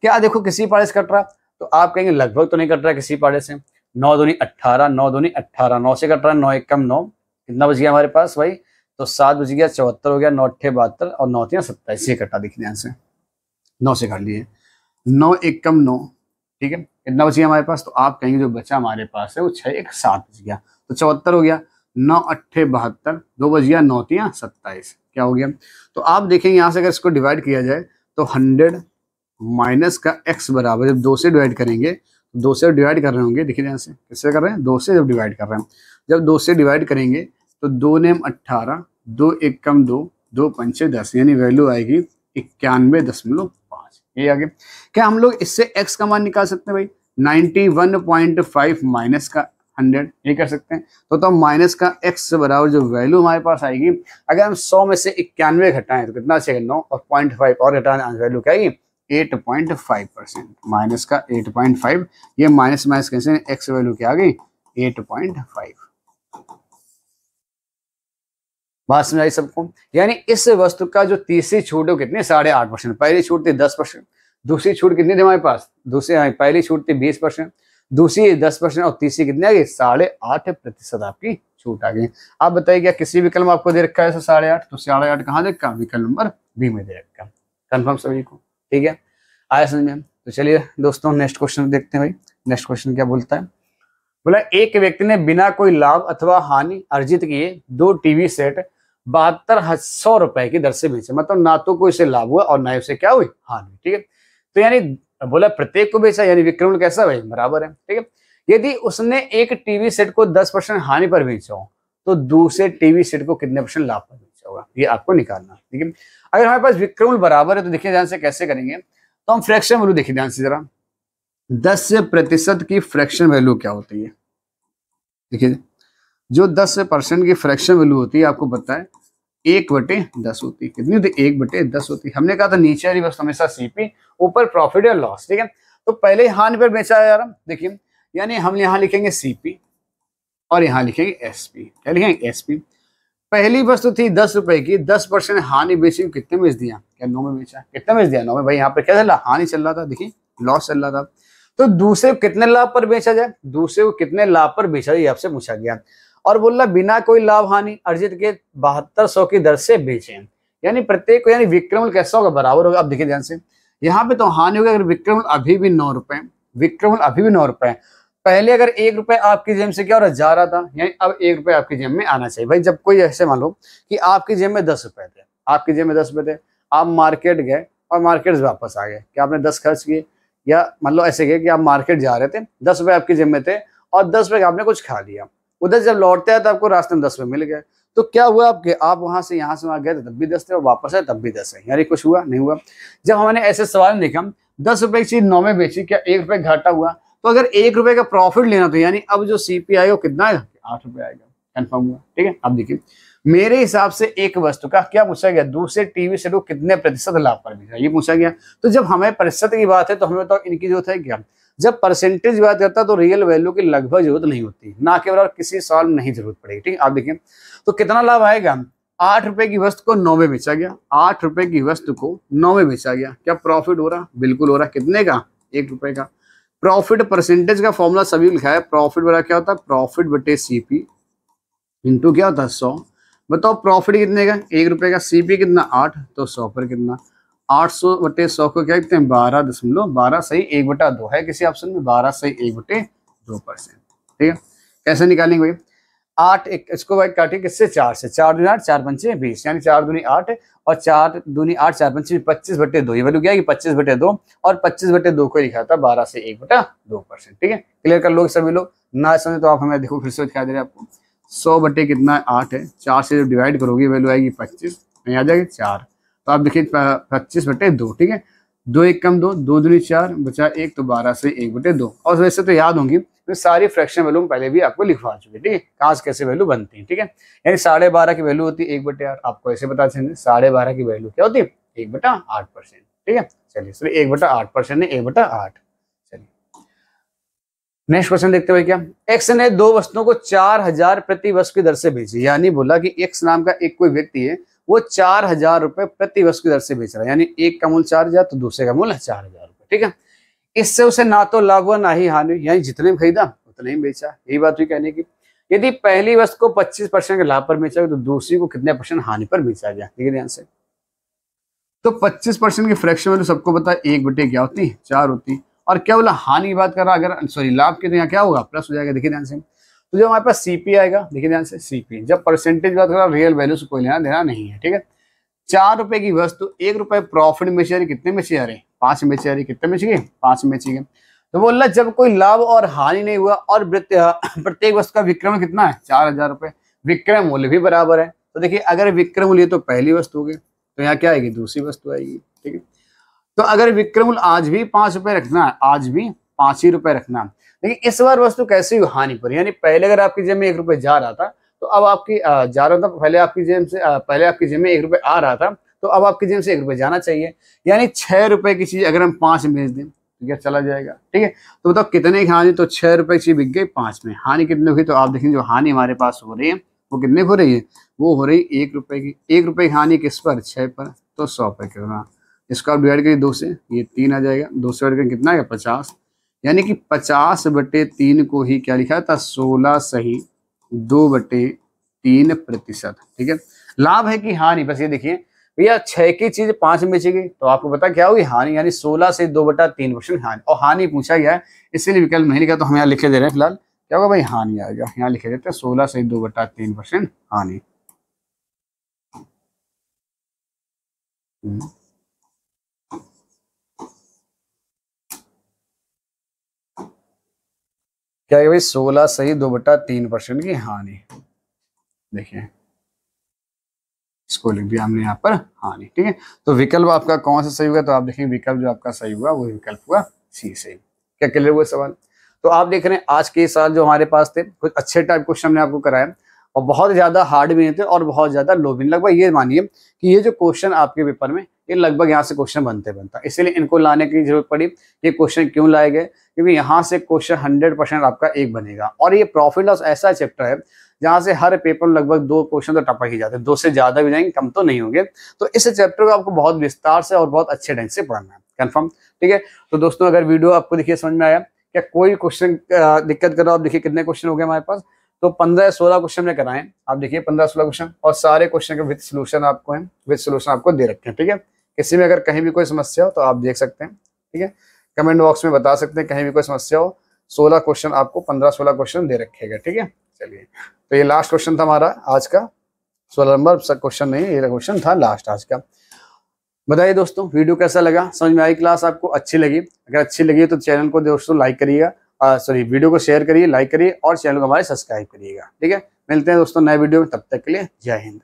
क्या देखो किसी पारे से कट रहा, तो आप कहेंगे लगभग तो नहीं कट रहा किसी पारे से। 9 दूनी 18, 9 दूनी 18, 9 से कट रहा है, 9 1 कम 9, कितना बच गया हमारे पास भाई? तो 7 बच गया, 74 हो गया, 9 8 72 और 9 3 27। ये कटा, देखिए ध्यान से, 9 से काट लिए, 9 1 कम 9, ठीक है। कितना बच गया हमारे पास? तो आप कहेंगे जो बचा हमारे पास है वो 6 1 7 बच गया, तो 74 हो गया। 9 8 72, 2 बच गया, 9 3 27, क्या हो गया? तो आप देखेंगे यहाँ से अगर इसको डिवाइड किया जाए तो 100 माइनस का x बराबर, जब 2 से डिवाइड करेंगे, 2 से डिवाइड कर रहे होंगे, देखिए यहाँ से किससे कर रहे हैं? 2 से जब डिवाइड कर रहे हैं, जब 2 से डिवाइड करेंगे तो 2 नेम 18, 2 1 कम 2, 2 पंचे 10, यानी वैल्यू आएगी 91.5। ये आगे क्या हम लोग इससे x का मान निकाल सकते हैं भाई? 91.5 माइनस का 100, ये कर सकते हैं। तो माइनस का x से बराबर जो वैल्यू हमारे पास आएगी, अगर हम 100 में से 91 घटाएं तो कितना चाहिए? 9 और 0.5 और घटाने वैल्यू क्या आएगी? 8.5%। माइनस का 8.5, ये माइनस माइनस कैसे, x वैल्यू क्या आ गई? 8.5। बात समझ आई सबको? यानी इस वस्तु का जो तीसरी छूट है कितनी? 8.5%। पहली छूट थी 10%, दूसरी छूट कितनी थी हमारे पास? दूसरी पहली छूट थी 20%, दूसरी 10% और तीसरी कितनी आ गई 8.5% आपकी छूट आ गई। आप बताइए क्या किसी विकल्प में आपको दे रखा है 8.5, तो 8.5 कहाँ दे रखा, विकल्प नंबर बी में दे रखा। कंफर्म सभी को, ठीक है, आया समझ में। तो चलिए दोस्तों नेक्स्ट क्वेश्चन देखते हैं भाई। नेक्स्ट क्वेश्चन क्या बोलता है, बोला एक व्यक्ति ने बिना कोई लाभ अथवा हानि अर्जित किए 2 टीवी सेट 7200 रुपए की दर से बेचे, मतलब ना तो कोई से लाभ हुआ और ना उसे क्या हुई हानि, ठीक है। तो यानी बोला प्रत्येक को बेचा, यानी विक्रमण कैसा भाई बराबर है, ठीक है। यदि उसने एक टीवी सेट को 10% हानि पर बेचा हो तो दूसरे टीवी सेट को कितने % लाभ पर बेचा होगा, ये आपको निकालना, ठीक है। अगर हमारे पास विक्रमण बराबर है तो देखिए ध्यान से कैसे करेंगे, तो हम फ्रैक्शन वैल्यू देखिए ध्यान से जरा, 10% की फ्रैक्शन वैल्यू क्या होती है, देखिए जो 10% की फ्रैक्शन वैल्यू होती है आपको पता है 1/10 होती है। कितनी होती है 1/10 होती है। हमने कहा था नीचे वाली बस हमेशा सीपी, ऊपर प्रॉफिट या लॉस, ठीक है। तो पहले हानि पर बेचा है यार, देखिए यानी हम यहाँ लिखेंगे सीपी और यहाँ लिखेंगे एसपी, क्या लिखेंगे एसपी। पहली वस्तु थी 10 रुपए की, 10% हानि बेची, कितने में बेच दिया, क्या 9 में बेचा, कितने में बेच दिया 9 में। भाई यहाँ पे क्या चल रहा, हानि चल रहा था, देखिए लॉस चल रहा था। तो दूसरे को कितने लाभ पर बेचा जाए, दूसरे को कितने लाभ पर बेचा जाए, आपसे पूछा गया। और बोला बिना कोई लाभ हानि अर्जित के 7200 की दर से बेचे, यानी प्रत्येक को, यानी विक्रमण कैसा होगा बराबर होगा। अब देखिए ध्यान से, यहाँ पे तो हानि होगा अगर विक्रमण अभी भी 9 रुपए, विक्रमण अभी भी 9 रुपए। पहले अगर 1 रुपए आपकी जेब से क्या हो रहा जा रहा था, यानी अब 1 रुपए आपकी जेब में आना चाहिए। भाई जब कोई ऐसे मान लो कि आपकी जेब में 10 रुपए थे, आपकी जेब में 10 रुपए थे, आप मार्केट गए और मार्केट से वापस आ गए, क्या आपने 10 खर्च किए, या मान लो ऐसे गए कि आप मार्केट जा रहे थे, 10 रुपए आपकी जेब में थे और 10 रुपए आपने कुछ खा लिया, उधर जब लौटते हैं तो आपको रास्ते में 10 रुपए मिल गए। तो क्या हुआ आपके, आप वहां से यहाँ से वहां गए थे तब भी 10 थे और वापस आए तब भी 10 है, यानी कुछ हुआ नहीं हुआ। जब हमने ऐसे सवाल में देखा 10 रुपए की चीज 9 में बेची, क्या 1 रुपए घाटा हुआ। तो अगर 1 रुपए का प्रॉफिट लेना तो यानी अब जो सीपी आएगा वो कितना आएगा, 8 रुपए आएगा, कंफर्म हुआ, ठीक है। अब देखिए मेरे हिसाब से एक वस्तु का क्या पूछा गया, दूसरे टीवी सेट को कितने प्रतिशत लाभ पर बेचा, ये पूछा गया। तो जब हमें प्रतिशत की बात है तो हमें बताओ इनकी जरूरत है क्या, जब परसेंटेज की बात करता है तो रियल वैल्यू की लगभग जरूरत नहीं होती, ना के बराबर किसी सवाल में नहीं जरूरत पड़ेगी, ठीक है। आप देखिए तो कितना लाभ आएगा, 8 रुपए की वस्तु को 9 में बेचा गया, 8 रुपए की वस्तु को 9 में बेचा गया, क्या प्रॉफिट हो रहा, बिल्कुल हो रहा। कितने का, 1 रुपए का। प्रॉफिट परसेंटेज का फॉर्मूला सभी लिखा है, प्रॉफिट बड़ा क्या होता है, प्रॉफिट बटे सीपी इंटू क्या होता है 100। बताओ प्रॉफिट कितने का, 1 रुपए का, सीपी कितना 8, तो 100 पर कितना 800 बटे 100 को क्या लिखते हैं 12.12 सही 1/2 है किसी ऑप्शन में, 12 सही 1/2%, ठीक है। कैसे निकालेंगे भाई, 8 इसको भाई काटिए किससे, 4 से, 4 दूनी 8, 4 पंचे 20, यानी 4 दूनी 8 और 4 दूनी 8, 4 पंचे 25/2, ये वैल्यू क्या है 25/2 और 25/2 को लिखा था 12 से 1/2%, ठीक है। क्लियर कर लोगे सभी लोग, ना समझे तो आप हमें देखो फिर से दिखा दे रहे आपको। 100 बटे कितना 8 है, 4 से जब डिवाइड करोगे वैल्यू आएगी 25, नहीं आ जाएगी 4, तो आप देखिए 25/2, ठीक है। 2 1 कम 2, 2 दूनी 4 बचा 1, तो 12 से 1/2। और वैसे तो याद होंगी तो सारी फ्रैक्शन वैल्यू पहले भी आपको लिखवा चुके, ठीक है, कहाँ से कैसे वैल्यू बनती है, ठीक है। यानी 12.5 की वैल्यू होती है 1/8, आपको ऐसे पता चलेंगे 12.5 की वैल्यू क्या होती है 1/8%, ठीक है। चलिए सर 1/8% नहीं 1/8। चलिए नेक्स्ट क्वेश्चन देखते हुए, क्या एक्स ने 2 वस्तुओं को 4000 प्रति वस्तु की दर से बेची, यानी बोला कि एक्स नाम का एक कोई व्यक्ति है वो 4000 रुपए प्रति वस्तु की दर से बेच रहा है, यानी एक का मूल्य 4000 तो दूसरे का मूल्य 4000 रुपए, ठीक है। इससे उसे ना तो लाभ हुआ ना ही हानि, यानी जितने में खरीदा उतने ही बेचा, यही बात हुई कहने की। यदि पहली वस्तु को 25% के लाभ पर बेचा गया तो दूसरी को कितने % हानि पर बेचा गया, ठीक है ध्यान से। तो 25% की फ्रैक्शन वैल्यू सबको पता है 1/4 क्या होती है 4 होती। और क्या बोला हानि की बात कर रहा, अगर सॉरी लाभ के तो यहाँ क्या होगा प्लस हो जाएगा, देखिए ध्यान से। तो जो हमारे पास सीपी आएगा, देखिए ध्यान से सीपी, जब परसेंटेज बात कर रहा रियल वैल्यू से कोई लेना देना नहीं है, ठीक है। 4 रुपए की वस्तु 1 रुपए प्रॉफिट में बेची जा रही, कितने में बेची जा रही, 5 में बेची जा रही, कितने में बेची गई 5 में बेची गई। तो बोला जब कोई लाभ और हानि नहीं हुआ और प्रत्येक वस्तु का विक्रय कितना है 4000 रुपए, विक्रय मूल्य भी बराबर है। तो देखिए अगर विक्रय मूल्य तो पहली वस्तु होगी तो यहाँ क्या आएगी दूसरी वस्तु आएगी, ठीक है। तो अगर विक्रय मूल्य आज भी 5 रुपए रखना है, आज भी 5 ही रुपए रखना है, लेकिन इस बार वस्तु कैसी हुई हानि पर, यानी पहले अगर आपकी जेब में 1 रुपए जा रहा था तो अब आपकी जा रहा था, पहले आपकी जेब में 1 रुपए आ रहा था तो अब आपकी जेब से 1 रुपए जाना चाहिए, यानी 6 रुपए की चीज अगर हम 5 में बेच दें तो क्या चला जाएगा, ठीक है। तो बताओ कितने की हानि, तो 6 रुपए की चीज बिक गई 5 में, हानि कितने हुई, तो आप देखें जो हानि हमारे पास हो रही है वो कितने हो रही है, वो हो रही 1 रुपए की। 1 रुपए की हानि किस पर 6 पर, तो 100 पे करना, इसको आप डिवाइड करिए 2 से, ये 3 आ जाएगा, 2 से डिवाइड करें कितना आएगा 50, यानी कि 50/3 को ही क्या लिखा था, 16 सही 2/3%। ठीक है, लाभ है कि हानि, बस ये देखिए भैया 6 की चीज 5 में बेचेगी तो आपको पता क्या होगी, हानि, यानी 16 से 2/3% हानि, और हानि पूछा गया है इसीलिए विकल्प नहीं लिखा, तो हम यहाँ लिखे दे रहे हैं फिलहाल क्या होगा भाई, हानि आएगा। यहाँ लिखे देते हैं 16 से 2/3% हानि। क्या है भाई, 16 सही 2/3% की हानि। देखिए इसको लिख दिया हमने यहाँ पर हानि। ठीक है, तो विकल्प आपका कौन सा सही होगा, तो आप देखेंगे विकल्प जो आपका सही हुआ वो विकल्प हुआ सी सही। क्या क्लियर हुआ सवाल। तो आप देख रहे हैं आज के साथ जो हमारे पास थे कुछ अच्छे टाइप क्वेश्चन हमने आपको कराया, और बहुत ज्यादा हार्ड भी नहीं थे और बहुत ज्यादा लो भी नहीं। लगभग ये मानिए कि ये जो क्वेश्चन आपके पेपर में ये लगभग यहाँ से क्वेश्चन बनता, इसीलिए इनको लाने की जरूरत पड़ी। ये क्वेश्चन क्यों लाए गए, क्योंकि यहाँ से क्वेश्चन 100% आपका एक बनेगा, और ये प्रॉफिट लॉस ऐसा चैप्टर है जहां से हर पेपर में लगभग 2 क्वेश्चन तो टपक ही जाते हैं, 2 से ज्यादा भी जाएंगे, कम तो नहीं होंगे। तो इस चैप्टर को आपको बहुत विस्तार से और बहुत अच्छे ढंग से पढ़ना है, कंफर्म। ठीक है, तो दोस्तों अगर वीडियो आपको देखिए समझ में आया, क्या कोई क्वेश्चन दिक्कत कर रहा हो, आप देखिए कितने क्वेश्चन हो गए हमारे पास, तो 15-16 क्वेश्चन में कराएं। आप देखिए 15-16 क्वेश्चन, और सारे क्वेश्चन के विद सोल्यूशन आपको है, विद सोल्यूशन आपको दे रखे हैं। ठीक है, किसी में अगर कहीं भी कोई समस्या हो तो आप देख सकते हैं। ठीक है, कमेंट बॉक्स में बता सकते हैं कहीं भी कोई समस्या हो। 16 क्वेश्चन आपको 15-16 क्वेश्चन दे रखेगा। ठीक है, चलिए तो ये लास्ट क्वेश्चन था हमारा आज का, 16 नंबर क्वेश्चन नहीं, ये क्वेश्चन था लास्ट आज का। बताइए दोस्तों वीडियो कैसा लगा, समझ में आई क्लास, आपको अच्छी लगी? अगर अच्छी लगी तो चैनल को दोस्तों लाइक करिएगा, सॉरी वीडियो को शेयर करिए, लाइक करिए, और चैनल को हमारे सब्सक्राइब करिएगा। ठीक है, मिलते हैं दोस्तों नए वीडियो में, तब तक के लिए जय हिंद।